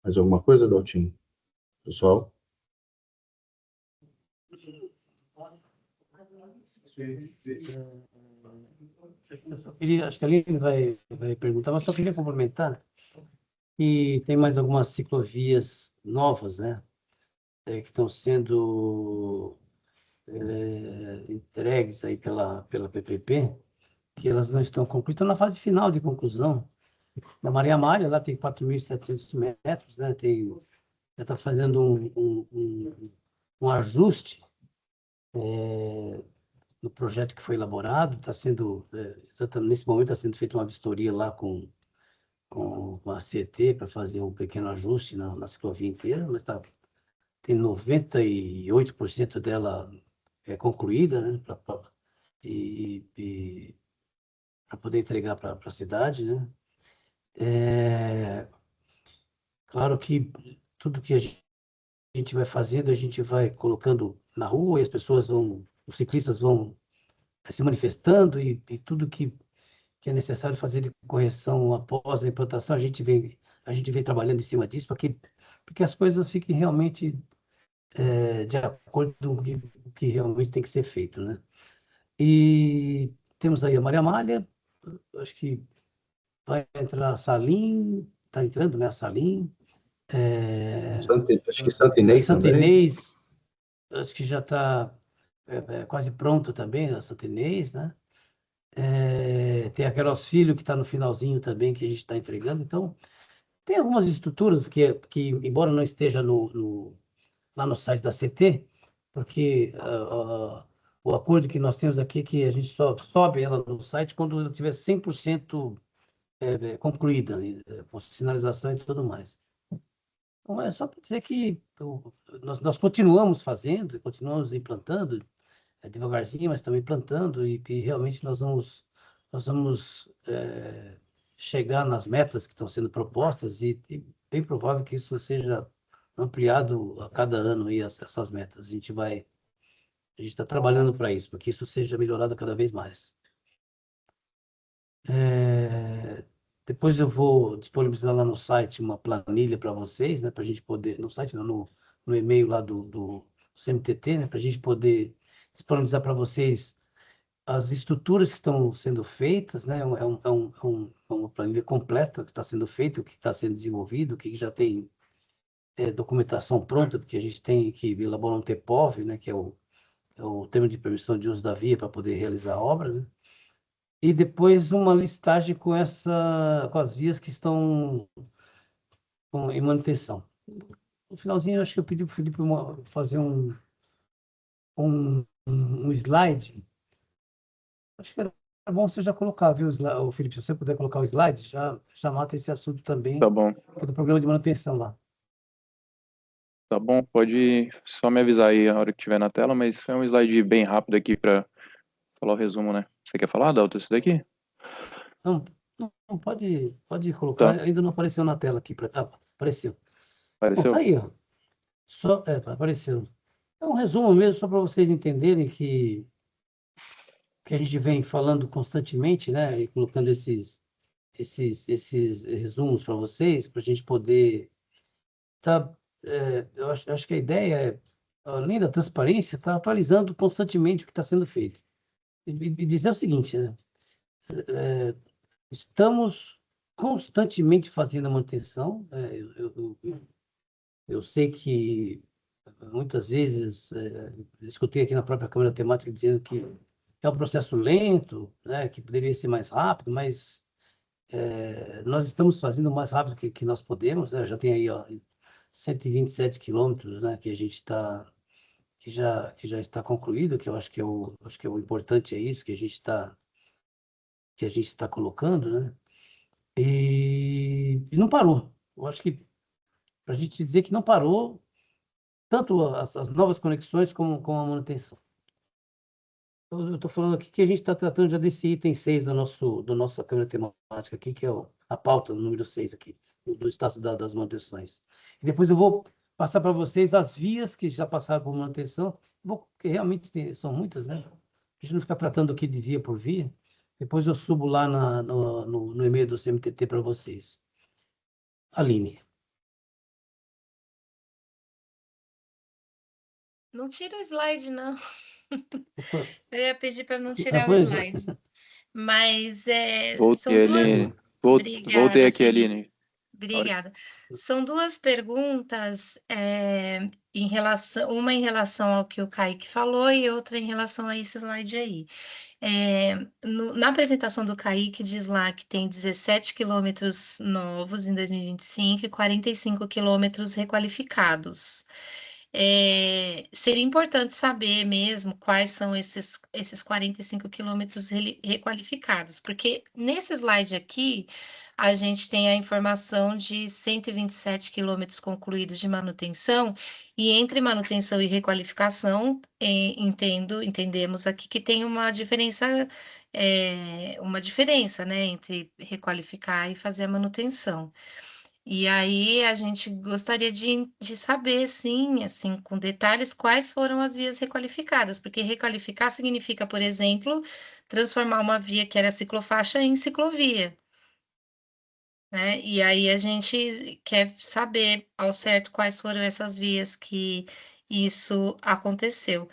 Mais alguma coisa, Daltinho? Pessoal? Eu só queria, acho que a Aline vai perguntar, mas só queria complementar. E tem mais algumas ciclovias novas, né? Que estão sendo entregues aí pela PPP, que elas não estão concluídas, estão na fase final de conclusão. Na Maria Amália, lá tem 4.700 metros, né? Já está fazendo um ajuste no projeto que foi elaborado, está sendo, exatamente nesse momento, está sendo feita uma vistoria lá com a CET para fazer um pequeno ajuste na ciclovia inteira, mas tem 98% dela concluída, né, para poder entregar para a cidade, né? Claro que tudo que a gente vai fazendo, a gente vai colocando na rua e os ciclistas vão se manifestando e tudo que é necessário fazer de correção após a implantação, a gente vem trabalhando em cima disso para que as coisas fiquem realmente de acordo com o que realmente tem que ser feito, né? E temos aí a Maria Amália, acho que vai entrar a Salim, está entrando, né, a Salim. Acho que Santa Inês Santa também. Inês, acho que já está quase pronto também, a Santa Inês, né? Tem aquele auxílio que está no finalzinho também, que a gente está entregando. Então, tem algumas estruturas que embora não esteja lá no site da CT, porque o acordo que nós temos aqui é que a gente só sobe ela no site quando ela tiver 100% concluída, com sinalização e tudo mais. Então, é só para dizer que nós continuamos fazendo, continuamos implantando, devagarzinho, mas também plantando, e realmente nós vamos chegar nas metas que estão sendo propostas e bem provável que isso seja ampliado a cada ano aí, essas metas. A gente está trabalhando para isso, para que isso seja melhorado cada vez mais. Depois eu vou disponibilizar lá no site uma planilha para vocês, né, para a gente poder, no site, não, no e-mail lá do CMTT, né, para a gente poder disponibilizar para vocês as estruturas que estão sendo feitas, né, uma planilha completa que está sendo feita, o que está sendo desenvolvido, o que já tem documentação pronta, porque a gente tem que elaborar um TPOV, né, que é o termo de permissão de uso da via para poder realizar a obra, né? E depois uma listagem com as vias que estão em manutenção. No finalzinho, eu acho que eu pedi para o Felipe fazer um slide. Acho que era bom você já colocar, viu, o Felipe? Se você puder colocar o slide, já mata esse assunto também, Tá bom. que é do programa de manutenção lá. Tá bom, pode só me avisar aí a hora que tiver na tela, mas é um slide bem rápido aqui para falar o resumo, né? Você quer falar, Dalton, isso daqui? Não, pode colocar. Tá. Ainda não apareceu na tela aqui. Apareceu. Bom, Apareceu? tá aí, ó. Apareceu. É um resumo mesmo, só para vocês entenderem que a gente vem falando constantemente, né? E colocando esses resumos para vocês, para a gente poder eu acho que a ideia é, além da transparência, estar atualizando constantemente o que está sendo feito. E dizer o seguinte, né? Estamos constantemente fazendo a manutenção. Eu sei que muitas vezes escutei aqui na própria Câmara Temática dizendo que é um processo lento, né, que poderia ser mais rápido, mas nós estamos fazendo o mais rápido que nós podemos, né? Já tem aí, ó, 127 quilômetros, né, que a gente que já está concluído, que eu acho que o importante é isso que a gente está colocando, né? E não parou. Eu acho que para a gente dizer que não parou, tanto as novas conexões como a manutenção. Eu estou falando aqui que a gente está tratando já desse item 6 da nossa câmera temática aqui, que é a pauta número 6 aqui, do status das manutenções. E depois eu vou passar para vocês as vias que já passaram por manutenção, porque realmente são muitas, né? A gente não fica tratando aqui de via por via. Depois eu subo lá no e-mail do CMTT para vocês. Aline. Não tira o slide, não. Opa. Eu ia pedir para não tirar o Pois é. slide. Mas são Voltei, duas. Aline. Voltei Obrigada, aqui, Felipe. Aline. Obrigada. São duas perguntas uma em relação ao que o Kaique falou e outra em relação a esse slide aí. Na apresentação do Kaique, diz lá que tem 17 quilômetros novos em 2025 e 45 quilômetros requalificados. Seria importante saber mesmo quais são esses 45 quilômetros requalificados, porque nesse slide aqui a gente tem a informação de 127 quilômetros concluídos de manutenção, e entre manutenção e requalificação, entendemos aqui que tem uma diferença, né, entre requalificar e fazer a manutenção. E aí a gente gostaria de saber, sim, assim, com detalhes, quais foram as vias requalificadas, porque requalificar significa, por exemplo, transformar uma via que era ciclofaixa em ciclovia, né? E aí a gente quer saber ao certo quais foram essas vias que isso aconteceu.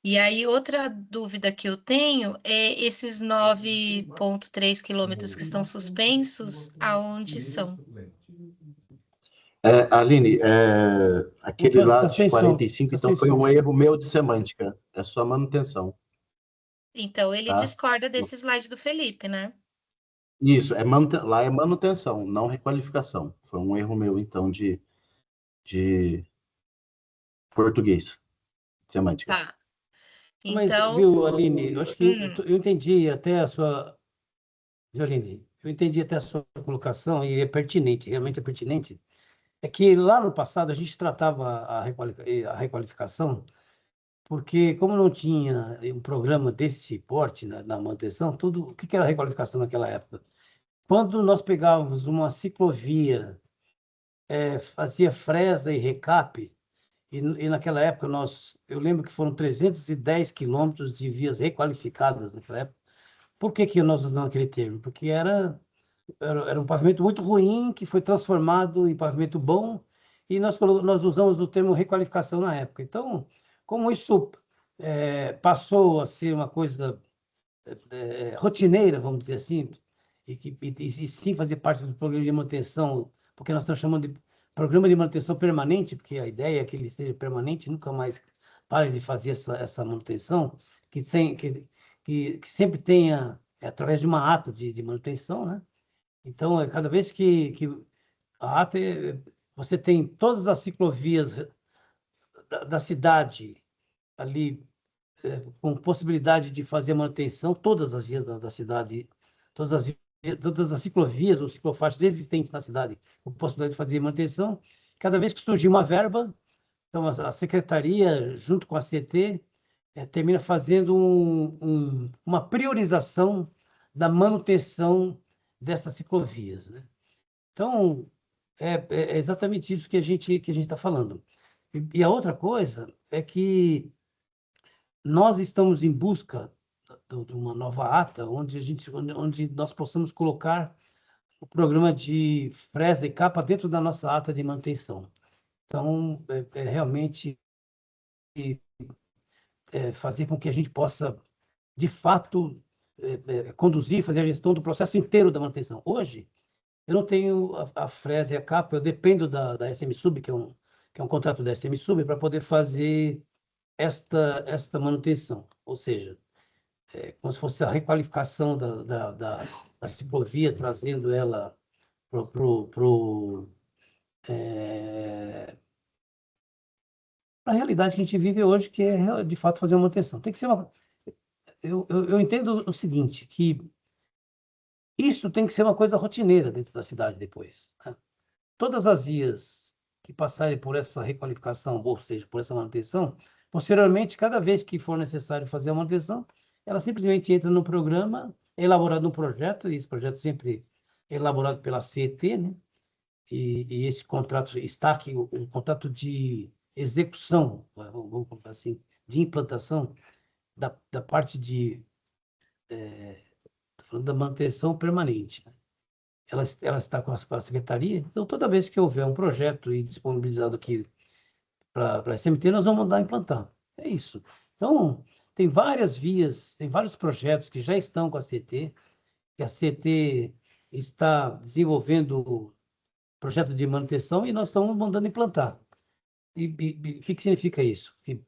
E aí, outra dúvida que eu tenho é esses 9,3 quilômetros que estão suspensos, aonde são? Aline, aquele Opa, lá tá de sem som, 45, tá então sem foi som. um erro meu de semântica. É só manutenção, Então, ele tá? discorda desse slide do Felipe, né? Isso, lá é manutenção, não requalificação. Foi um erro meu, então, de português, semântica. Tá. Mas, Então, viu, Aline, eu acho que eu entendi até a sua... Viu, Aline? Eu entendi até a sua colocação e é pertinente, realmente é pertinente. É que lá no passado a gente tratava a requalificação porque, como não tinha um programa desse porte na manutenção, o que era requalificação naquela época? quando nós pegávamos uma ciclovia, fazia fresa e recape, e naquela época eu lembro que foram 310 quilômetros de vias requalificadas naquela época. Por que nós usamos aquele termo? Porque era um pavimento muito ruim, que foi transformado em pavimento bom, e nós usamos o termo requalificação na época. Então, como isso passou a ser uma coisa rotineira, vamos dizer assim, e sim fazer parte do programa de manutenção, porque nós estamos chamando de programa de manutenção permanente, porque a ideia é que ele seja permanente, nunca mais pare de fazer essa manutenção, que sempre tenha, através de uma ata de manutenção, né? Então, cada vez que a ata, você tem todas as ciclovias da cidade ali, com possibilidade de fazer manutenção, todas as vias da cidade, todas as ciclovias ou ciclofaixas existentes na cidade, com possibilidade de fazer manutenção. Cada vez que surgir uma verba, então a secretaria, junto com a CT, termina fazendo uma priorização da manutenção dessas ciclovias, né? Então, é exatamente isso que a gente está falando. E a outra coisa é que nós estamos em busca de uma nova ata, onde nós possamos colocar o programa de fresa e capa dentro da nossa ata de manutenção. Então, realmente fazer com que a gente possa, de fato, conduzir, fazer a gestão do processo inteiro da manutenção. Hoje, eu não tenho a fresa e a capa, eu dependo da SM Sub, que é um contrato da SM Sub, para poder fazer esta manutenção. Ou seja, como se fosse a requalificação da ciclovia, trazendo ela para a realidade que a gente vive hoje, que é, de fato, fazer uma manutenção. Tem que ser eu entendo o seguinte, que isso tem que ser uma coisa rotineira dentro da cidade depois, né? Todas as vias que passarem por essa requalificação, ou seja, por essa manutenção, posteriormente, cada vez que for necessário fazer a manutenção, ela simplesmente entra no programa, é elaborado um projeto, e esse projeto sempre é elaborado pela CET, né? E esse contrato está aqui, o contrato de execução, vamos colocar assim, de implantação da parte falando da manutenção permanente, né? Ela está com a secretaria, então toda vez que houver um projeto e disponibilizado aqui para a SMT, nós vamos mandar implantar. É isso. Então, tem várias vias, tem vários projetos que já estão com a CT, que a CT está desenvolvendo projeto de manutenção e nós estamos mandando implantar. E o que significa isso? Que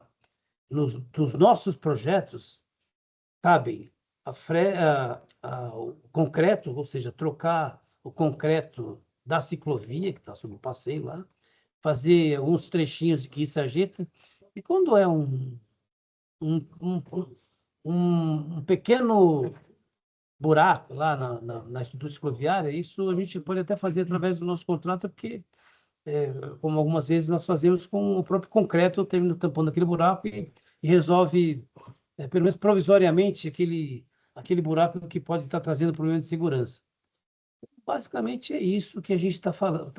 dos nossos projetos, cabem o concreto, ou seja, trocar o concreto da ciclovia, que está sob o passeio lá, fazer alguns trechinhos que isso ajeita, e quando é um pequeno buraco lá na estrutura cicloviária, isso a gente pode até fazer através do nosso contrato, porque, como algumas vezes nós fazemos com o próprio concreto, termina tampando aquele buraco e resolve, pelo menos provisoriamente, aquele buraco que pode estar trazendo problema de segurança. Basicamente é isso que a gente está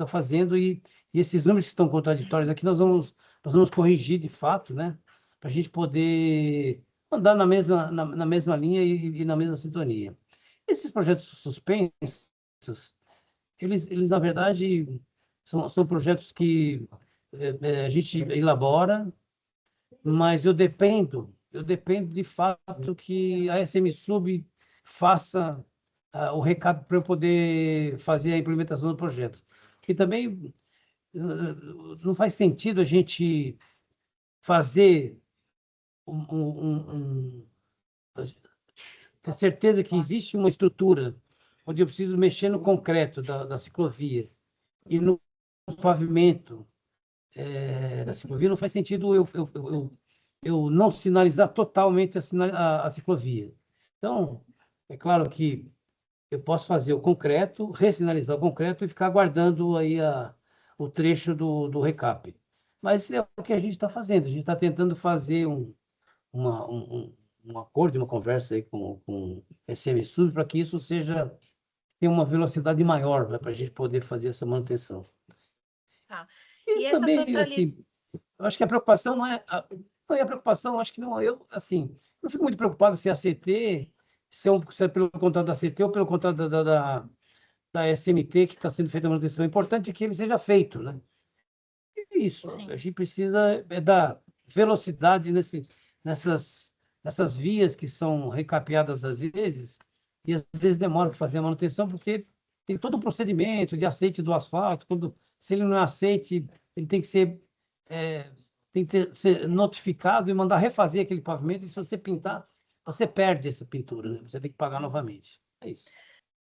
fazendo, e esses números que estão contraditórios aqui nós vamos corrigir de fato, né? Para a gente poder andar na mesma linha e na mesma sintonia. Esses projetos suspensos, eles na verdade, são projetos que a gente elabora, mas eu dependo de fato que a SM Sub faça o recap para eu poder fazer a implementação do projeto. Porque também não faz sentido a gente fazer ter certeza que existe uma estrutura onde eu preciso mexer no concreto da ciclovia e no pavimento da ciclovia, não faz sentido eu não sinalizar totalmente a ciclovia. Então, é claro que eu posso fazer o concreto, ressinalizar o concreto e ficar aguardando aí o trecho do recap. Mas é o que a gente está fazendo. A gente está tentando fazer um acordo, uma conversa aí com SM Sub para que isso seja ter uma velocidade maior, né, para a gente poder fazer essa manutenção. Tá. E E essa também, assim, eu acho que a preocupação não é... A preocupação, acho que não... Eu, assim, não fico muito preocupado se a CT, se é pelo contrato da CT ou pelo contrato da SMT que está sendo feita a manutenção. O importante é que ele seja feito, né? É isso. Sim. A gente precisa dar velocidade nessas vias que são recapeadas às vezes, e às vezes demora para fazer a manutenção, porque tem todo um procedimento de aceite do asfalto. Se ele não é aceite, ele tem que ser, ser notificado e mandar refazer aquele pavimento, e se você pintar, você perde essa pintura, né? Você tem que pagar novamente. É isso.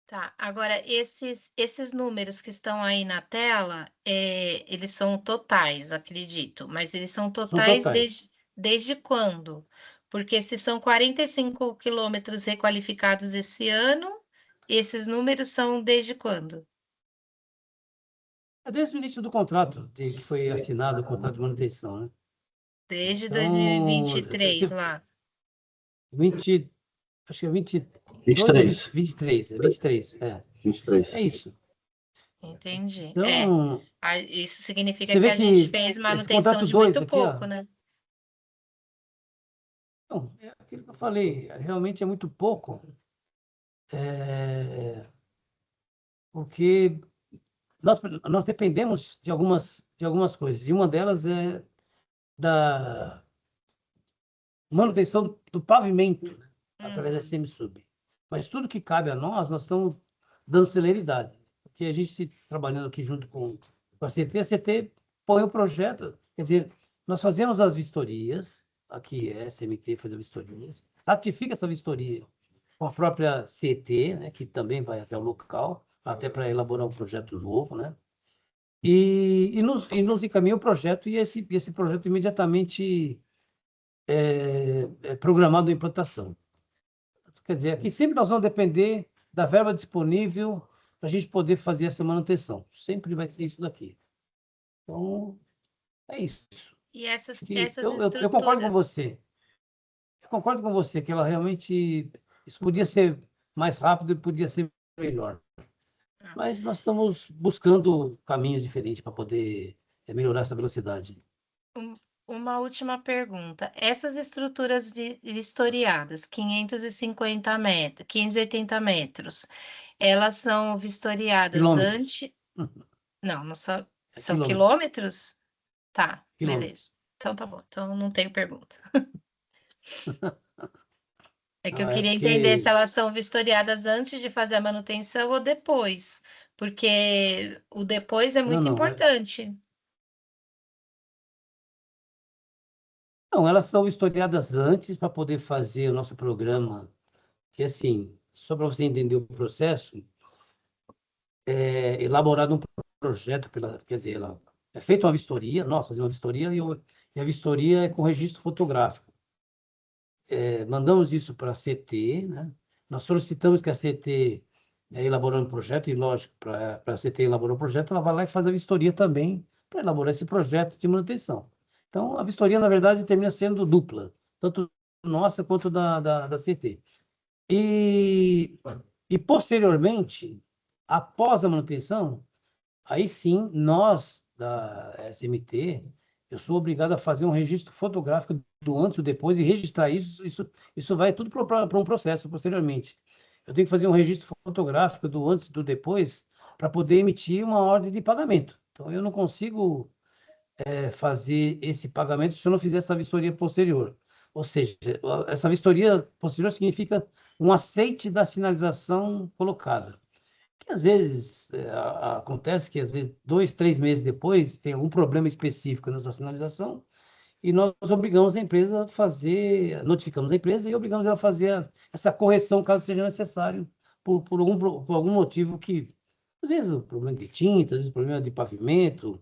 Tá, agora esses números que estão aí na tela, eles são totais, acredito, mas eles são totais totais. desde quando? Porque se são 45 quilômetros requalificados esse ano, esses números são desde quando? É desde o início do contrato, que foi assinado o contrato de manutenção, né? Desde Então, 2023 lá. 20, acho que é 23. 23, é 23, 23. é isso. Entendi. Então, Isso significa você que vê a gente que fez esse manutenção contrato de 2 muito aqui, ó, pouco, né? não, é aquilo que eu falei, realmente é muito pouco, porque nós dependemos de algumas coisas, e uma delas é da manutenção do pavimento, né, através da SMSUB. Mas tudo que cabe a nós estamos dando celeridade, porque a gente trabalhando aqui junto com a CT põe o projeto, quer dizer, nós fazemos as vistorias, aqui é SMT faz as vistorias, ratifica essa vistoria com a própria CT, né, que também vai até o local, até para elaborar um projeto novo, né? E nos encaminha o projeto, e esse projeto imediatamente é programado a implantação. Quer dizer, aqui sempre nós vamos depender da verba disponível para a gente poder fazer essa manutenção. Sempre vai ser isso daqui. Então, é isso. E essas Eu concordo com estruturas. você. Eu concordo com você que ela realmente... Isso podia ser mais rápido e podia ser melhor. Mas nós estamos buscando caminhos diferentes para poder melhorar essa velocidade. Uma última pergunta. Essas estruturas vistoriadas, 550 metros, 580 metros, elas são vistoriadas Quilômetros. antes... Não, não são, É são quilômetros. quilômetros? Tá, beleza. Quilômetros. Então tá bom, então não tenho pergunta. É que eu Ah, é queria entender se porque... elas são vistoriadas antes de fazer a manutenção ou depois, porque o depois é muito Não. importante. Não, elas são historiadas antes para poder fazer o nosso programa, que assim, só para você entender o processo, é elaborado um projeto, quer dizer, é feita uma vistoria, nós fazemos uma vistoria e a vistoria é com registro fotográfico. Mandamos isso para a CT, né? Nós solicitamos que a CT, elaborando um projeto, e lógico, para a CT elaborar um projeto, ela vai lá e faz a vistoria também para elaborar esse projeto de manutenção. Então, a vistoria, na verdade, termina sendo dupla, tanto nossa quanto da CT. E posteriormente, após a manutenção, aí sim, nós, da SMT, eu sou obrigado a fazer um registro fotográfico do antes e do depois e registrar isso. Isso vai tudo para um processo posteriormente. Eu tenho que fazer um registro fotográfico do antes e do depois para poder emitir uma ordem de pagamento. Então, eu não consigo fazer esse pagamento se eu não fizer essa vistoria posterior. Ou seja, essa vistoria posterior significa um aceite da sinalização colocada. Que às vezes acontece que às vezes 2, 3 meses depois tem algum problema específico nessa sinalização e nós obrigamos a empresa a fazer, notificamos a empresa e obrigamos ela a fazer essa correção caso seja necessário por algum motivo que às vezes o problema de tinta, às vezes o problema de pavimento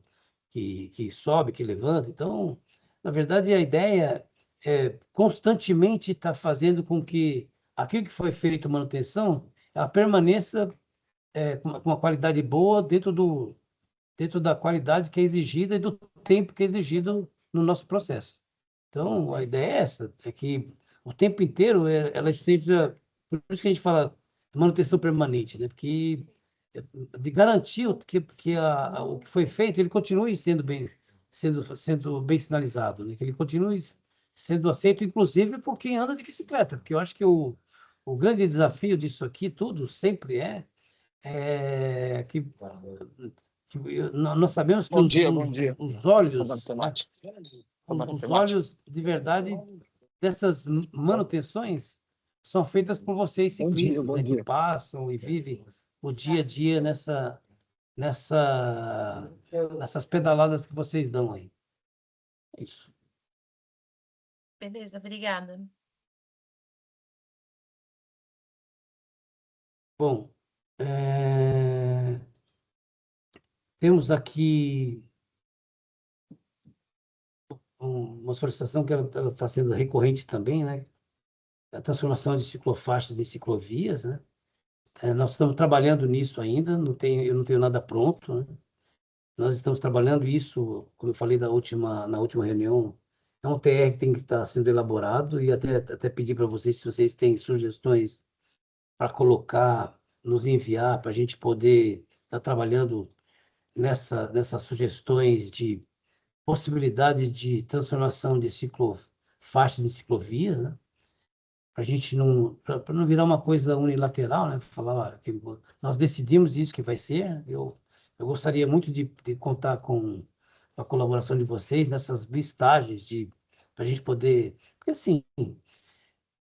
que sobe, que levanta. Então, na verdade, a ideia é constantemente estar fazendo com que aquilo que foi feito manutenção ela permaneça com uma qualidade boa dentro da qualidade que é exigida e do tempo que é exigido no nosso processo. Então, a ideia é essa, é que o tempo inteiro ela esteja... Por isso que a gente fala manutenção permanente, né? Porque de garantir o que foi feito, ele continue sendo bem sinalizado, né? Que ele continue sendo aceito, inclusive por quem anda de bicicleta, porque eu acho que o grande desafio disso aqui tudo sempre nós sabemos que Bom dia, bom dia. os olhos, Matemática. os olhos de verdade dessas manutenções são feitas por vocês ciclistas, Bom né, dia. que passam e vivem o dia a dia nessas pedaladas que vocês dão aí. É isso. Beleza, obrigada. Bom, temos aqui uma solicitação que ela está sendo recorrente também, né? A transformação de ciclofaixas em ciclovias, né? Nós estamos trabalhando nisso ainda, eu não tenho nada pronto, né? Nós estamos trabalhando isso, como eu falei na última reunião, é um TR que tem que estar sendo elaborado e até pedir para vocês, se vocês têm sugestões para colocar, nos enviar, para a gente poder estar trabalhando nessas sugestões de possibilidades de transformação de ciclofaixas em ciclovias, né? Para a gente para não virar uma coisa unilateral, né? Falar que nós decidimos isso que vai ser. Eu gostaria muito de contar com a colaboração de vocês nessas listagens para a gente poder, porque assim,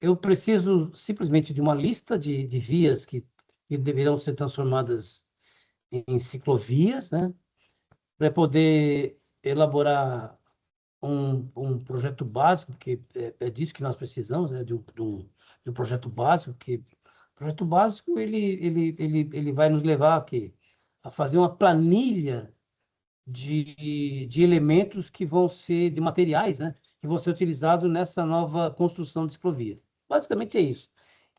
eu preciso simplesmente de uma lista de vias que deverão ser transformadas em ciclovias, né? Para poder elaborar um projeto básico, que é disso que nós precisamos, né? De um projeto básico, que o projeto básico ele vai nos levar a fazer uma planilha de elementos que vão ser, de materiais, né? Que vão ser utilizados nessa nova construção de ciclovia. Basicamente é isso.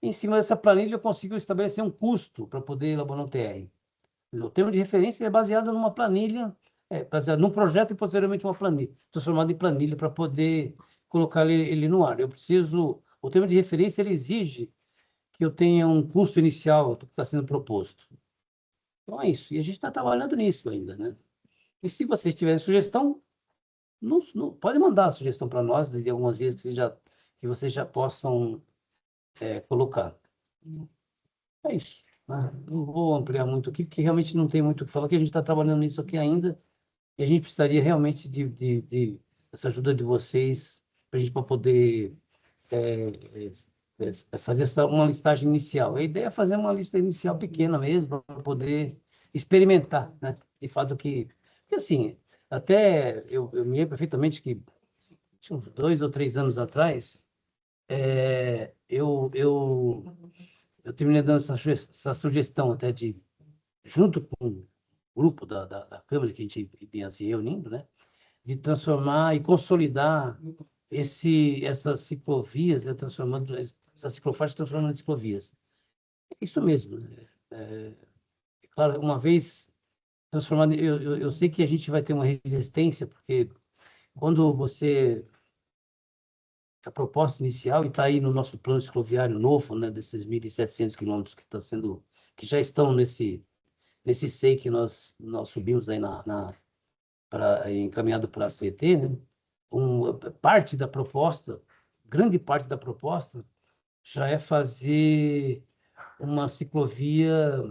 Em cima dessa planilha eu consigo estabelecer um custo para poder elaborar um TR. O termo de referência é baseado numa planilha, baseado num projeto e posteriormente uma planilha, transformado em planilha para poder colocar ele no ar. O termo de referência ele exige que eu tenha um custo inicial do que está sendo proposto. Então é isso. E a gente está trabalhando nisso ainda, né? E se vocês tiverem sugestão, pode mandar a sugestão para nós de algumas vezes que vocês já possam colocar. É isso. Não vou ampliar muito aqui, porque realmente não tem muito o que falar, que a gente está trabalhando nisso aqui ainda, e a gente precisaria realmente dessa ajuda de vocês, para a gente poder fazer uma listagem inicial. A ideia é fazer uma lista inicial pequena mesmo, para poder experimentar, né? De fato porque assim, até eu me lembro perfeitamente que uns 2 ou 3 anos atrás, eu terminei dando essa sugestão até junto com o grupo da Câmara, que a gente vinha se reunindo, né? De transformar e consolidar essas ciclovias, né? Transformando essas ciclofaixas, transformando em ciclovias. É isso mesmo, né? Claro, uma vez transformado, eu sei que a gente vai ter uma resistência, porque quando a proposta inicial, e está aí no nosso plano cicloviário novo, né, desses 1.700 quilômetros que já estão nesse SEI que nós subimos aí encaminhado para a CET, né? Parte da proposta, grande parte da proposta, já é fazer uma ciclovia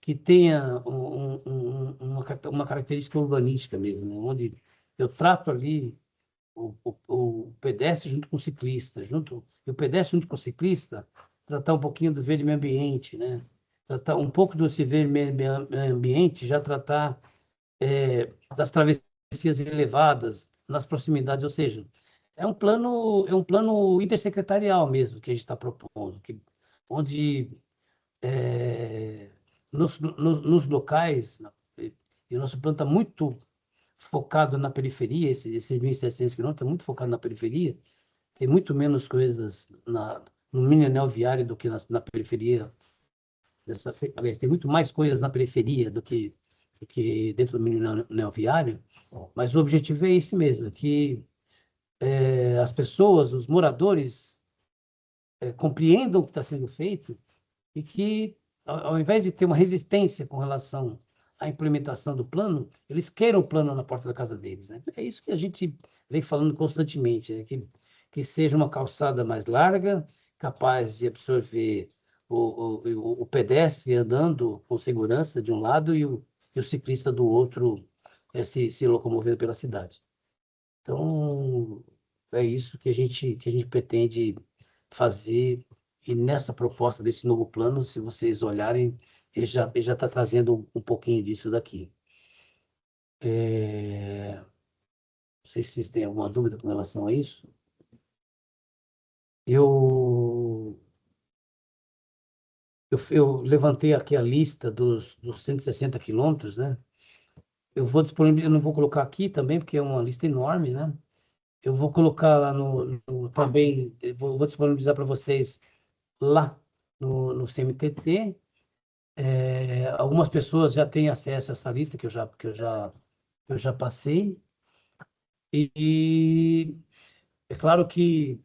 que tenha uma característica urbanística mesmo, né? Onde eu trato ali o pedestre junto com o ciclista, e o pedestre junto com o ciclista, tratar um pouquinho do verde meio ambiente, né? Tratar um pouco do verde meio ambiente, já tratar das travessias elevadas nas proximidades, ou seja, é um plano intersecretarial mesmo que a gente está propondo, onde nos locais, e o nosso plano está muito focado na periferia, esses 1.700 quilômetros está muito focado na periferia, tem muito menos coisas no mini anel viário do que na periferia. Aliás, tem muito mais coisas na periferia do que dentro do mini anel viário, mas o objetivo é esse mesmo, que as pessoas, os moradores, compreendam o que está sendo feito e que, ao invés de ter uma resistência com relação à implementação do plano, eles queiram o plano na porta da casa deles, né? É isso que a gente vem falando constantemente, né? Que seja uma calçada mais larga, capaz de absorver o pedestre andando com segurança de um lado e o ciclista do outro se locomovendo pela cidade. Então, é isso que a gente pretende fazer. E nessa proposta desse novo plano, se vocês olharem, ele já está trazendo um pouquinho disso daqui. Não sei se vocês têm alguma dúvida com relação a isso. Eu levantei aqui a lista dos 160 quilômetros, né? Eu não vou colocar aqui também, porque é uma lista enorme, né? Eu vou colocar lá também, vou disponibilizar para vocês lá no CMTT. Algumas pessoas já têm acesso a essa lista que eu já passei. E é claro que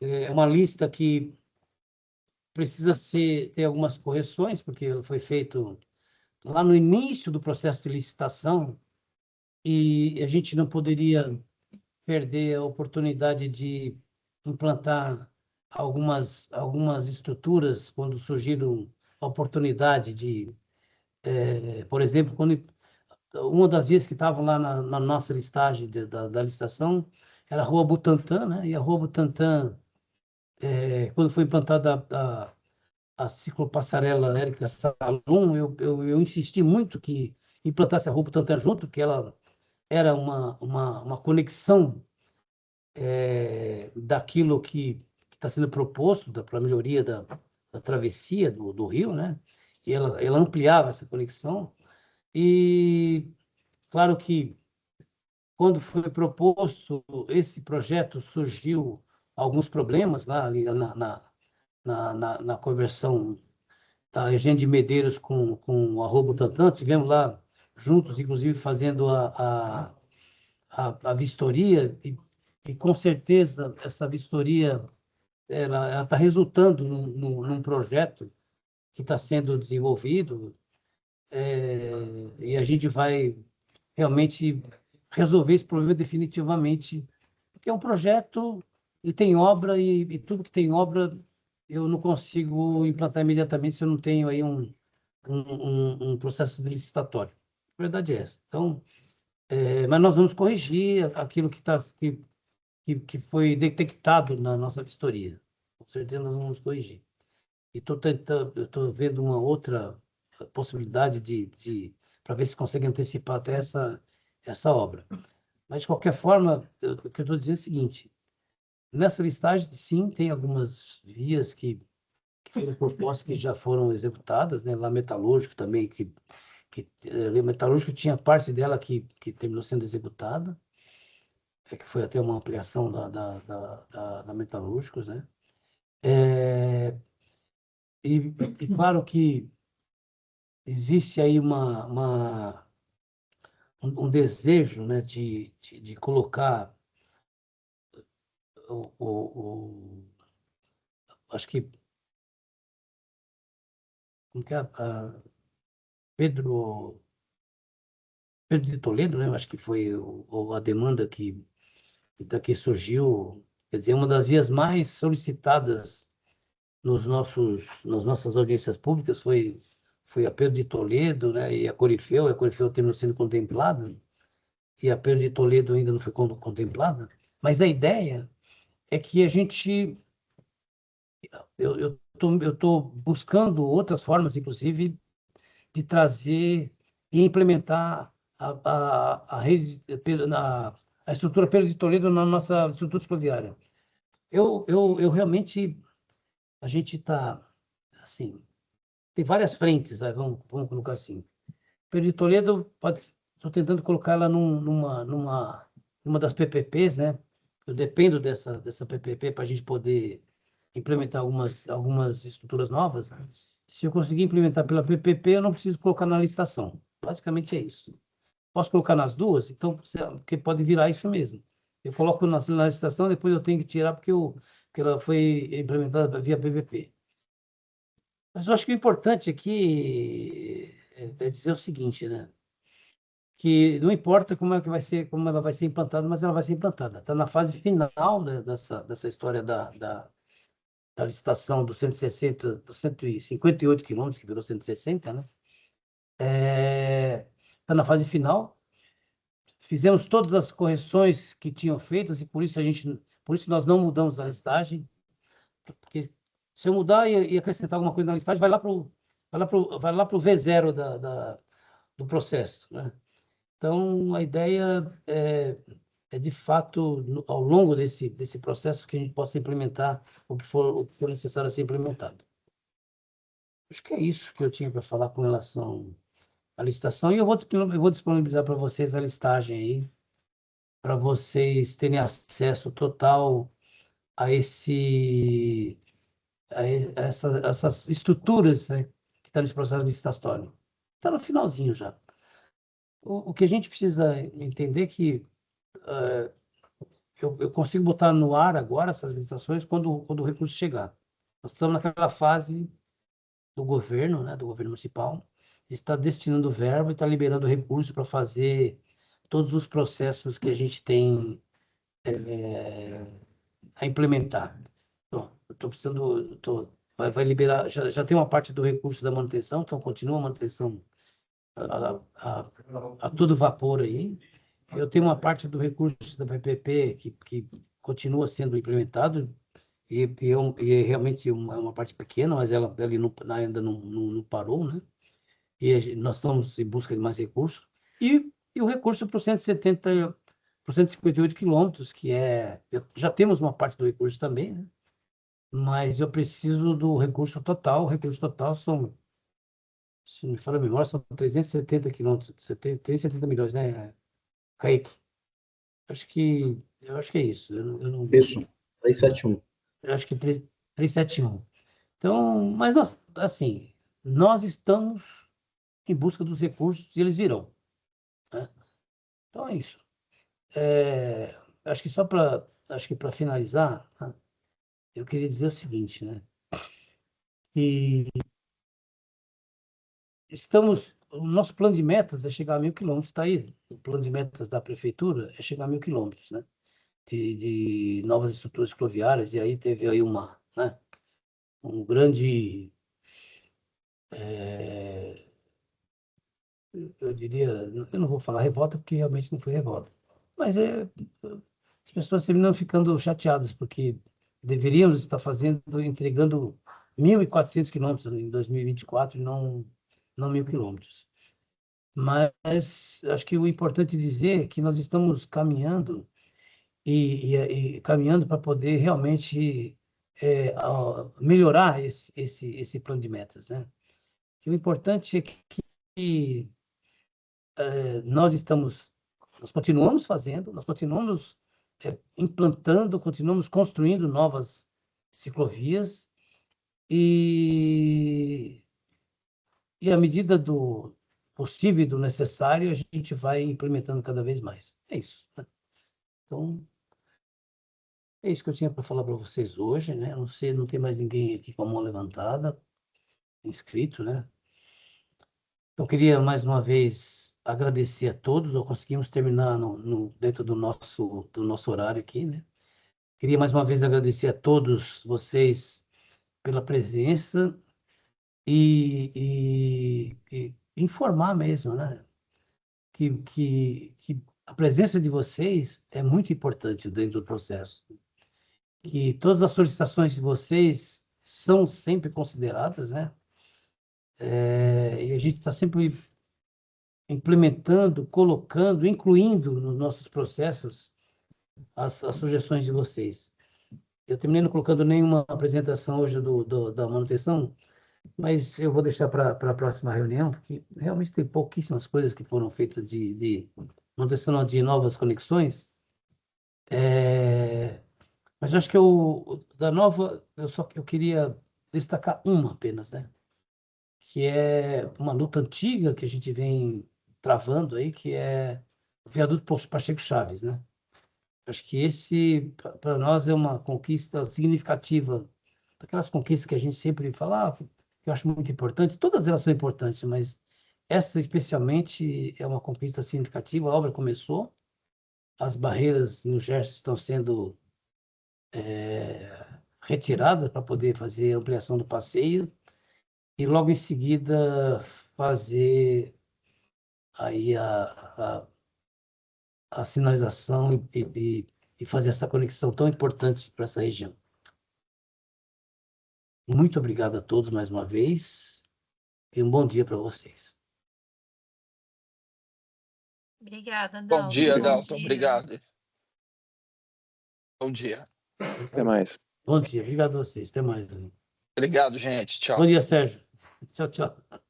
é uma lista que precisa ter algumas correções, porque ela foi feito lá no início do processo de licitação e a gente não poderia perder a oportunidade de implantar algumas estruturas quando surgiram a oportunidade de, por exemplo, quando uma das vias que estavam lá na nossa listagem da licitação era a Rua Butantã, né? E a Rua Butantã, quando foi implantada a ciclopassarela Érica Salum, eu insisti muito que implantasse a Rua Butantã junto, que ela era uma conexão daquilo que está sendo proposto para a melhoria da travessia do rio, né? E ela ampliava essa conexão. E, claro que, quando foi proposto esse projeto, surgiu alguns problemas lá ali na conversão da Eugênio de Medeiros com a Rua Butantã. Tivemos lá juntos, inclusive, fazendo a vistoria, e com certeza essa vistoria ela está resultando num projeto que está sendo desenvolvido, e a gente vai realmente resolver esse problema definitivamente, porque é um projeto e tem obra, e tudo que tem obra eu não consigo implantar imediatamente se eu não tenho aí um processo licitatório. A verdade é essa. Então, mas nós vamos corrigir aquilo que foi detectado na nossa vistoria. Com certeza nós vamos corrigir. E estou vendo uma outra possibilidade para ver se consegue antecipar até essa obra. Mas, de qualquer forma, o que eu estou dizendo é o seguinte: nessa listagem, sim, tem algumas vias que foram propostas que já foram executadas, né? Lá Metalúrgico também, Metalúrgico tinha parte dela que terminou sendo executada, que foi até uma ampliação da Metalúrgicos, né? E claro que existe aí um desejo, né, de colocar acho que, como que é, Pedro de Toledo, né? Acho que foi a demanda que daqui surgiu, quer dizer, uma das vias mais solicitadas nas nossas audiências públicas foi a Pedro de Toledo, né? E a Corifeu terminou sendo contemplada, e a Pedro de Toledo ainda não foi contemplada. Mas a ideia é que eu estou buscando outras formas, inclusive, de trazer e implementar a estrutura Pedro de Toledo na nossa estrutura ferroviária. Eu realmente, a gente está, assim, tem várias frentes, né? Vamos colocar assim. Pedro de Toledo, estou tentando colocar ela numa das PPPs, né? Eu dependo dessa PPP para a gente poder implementar algumas estruturas novas. Se eu conseguir implementar pela PPP, eu não preciso colocar na licitação. Basicamente é isso. Posso colocar nas duas? Então, porque pode virar isso mesmo. Eu coloco na licitação, depois eu tenho que tirar porque ela foi implementada via PPP. Mas eu acho que o importante aqui é dizer o seguinte, né? Que não importa como é que vai ser, como ela vai ser implantada, mas ela vai ser implantada. Está na fase final, né, dessa história da licitação dos 160, dos 158 quilômetros, que virou 160, né? Está na fase final. Fizemos todas as correções que tinham feitas e por isso nós não mudamos a listagem, porque se eu mudar e acrescentar alguma coisa na listagem, vai lá pro V0 do processo, né? Então, a ideia é de fato, ao longo desse processo, que a gente possa implementar o que for necessário a ser implementado. Acho que é isso que eu tinha para falar com relação à licitação. E eu vou disponibilizar para vocês a listagem aí, para vocês terem acesso total a essas estruturas, né, que estão nesse processo licitatório. Está no finalzinho já. O que a gente precisa entender é que eu consigo botar no ar agora essas licitações quando o recurso chegar. Nós estamos naquela fase do governo, né, do governo municipal, está destinando verba e está liberando recurso para fazer todos os processos que a gente tem a implementar. Estou precisando, vai liberar, já tem uma parte do recurso da manutenção, então continua a manutenção a todo vapor aí. Eu tenho uma parte do recurso da PPP que continua sendo implementado e é realmente uma parte pequena, mas ela ainda não parou, né? E nós estamos em busca de mais recursos. E o recurso para os 158 quilômetros, já temos uma parte do recurso também, né? Mas eu preciso do recurso total. O recurso total são, se não me falha a memória, são 370 quilômetros, 370 milhões, né, Kaique? Eu acho que é isso. Isso, 371. Eu acho que 371. Então, mas nós, assim, nós estamos em busca dos recursos e eles virão, né? Então é isso. Acho que para finalizar, né, eu queria dizer o seguinte, né? Que o nosso plano de metas é chegar a 1.000 quilômetros, está aí. O plano de metas da prefeitura é chegar a 1.000 quilômetros, né? De novas estruturas cicloviárias, e aí teve aí um grande, eu diria, eu não vou falar revolta, porque realmente não foi revolta, mas as pessoas terminam ficando chateadas, porque deveríamos estar entregando 1.400 quilômetros em 2024 e não 1.000 quilômetros. Mas acho que o importante dizer é que nós estamos caminhando e caminhando para poder realmente melhorar esse plano de metas, né? Que o importante é que nós continuamos fazendo, nós continuamos implantando, continuamos construindo novas ciclovias e à medida do possível e do necessário, a gente vai implementando cada vez mais. É isso, né? Então, é isso que eu tinha para falar para vocês hoje, né? Não sei, não tem mais ninguém aqui com a mão levantada, inscrito, né? Então, queria mais uma vez agradecer a todos. Nós conseguimos terminar dentro do nosso horário aqui, né? Queria mais uma vez agradecer a todos vocês pela presença e informar mesmo, né? Que a presença de vocês é muito importante dentro do processo. Que todas as solicitações de vocês são sempre consideradas, né? E a gente está sempre implementando, colocando, incluindo nos nossos processos as sugestões de vocês. Eu terminei não colocando nenhuma apresentação hoje da manutenção, mas eu vou deixar para a próxima reunião, porque realmente tem pouquíssimas coisas que foram feitas de manutenção de novas conexões. Mas eu acho que da nova, eu queria destacar uma apenas, né? Que é uma luta antiga que a gente vem travando aí, que é o viaduto Pacheco Chaves, né? Acho que esse, para nós, é uma conquista significativa, daquelas conquistas que a gente sempre fala, que eu acho muito importante. Todas elas são importantes, mas essa especialmente é uma conquista significativa. A obra começou, as barreiras no Gerson estão sendo retiradas para poder fazer a ampliação do passeio e logo em seguida fazer aí a sinalização e fazer essa conexão tão importante para essa região. Muito obrigado a todos mais uma vez e um bom dia para vocês. Obrigada, Bom Dalton. dia, Bom Dalton. dia. Obrigado. Bom dia. Até mais. Bom dia, obrigado a vocês. Até mais. Obrigado, gente. Tchau. Bom dia, Sérgio. Tchau, tchau.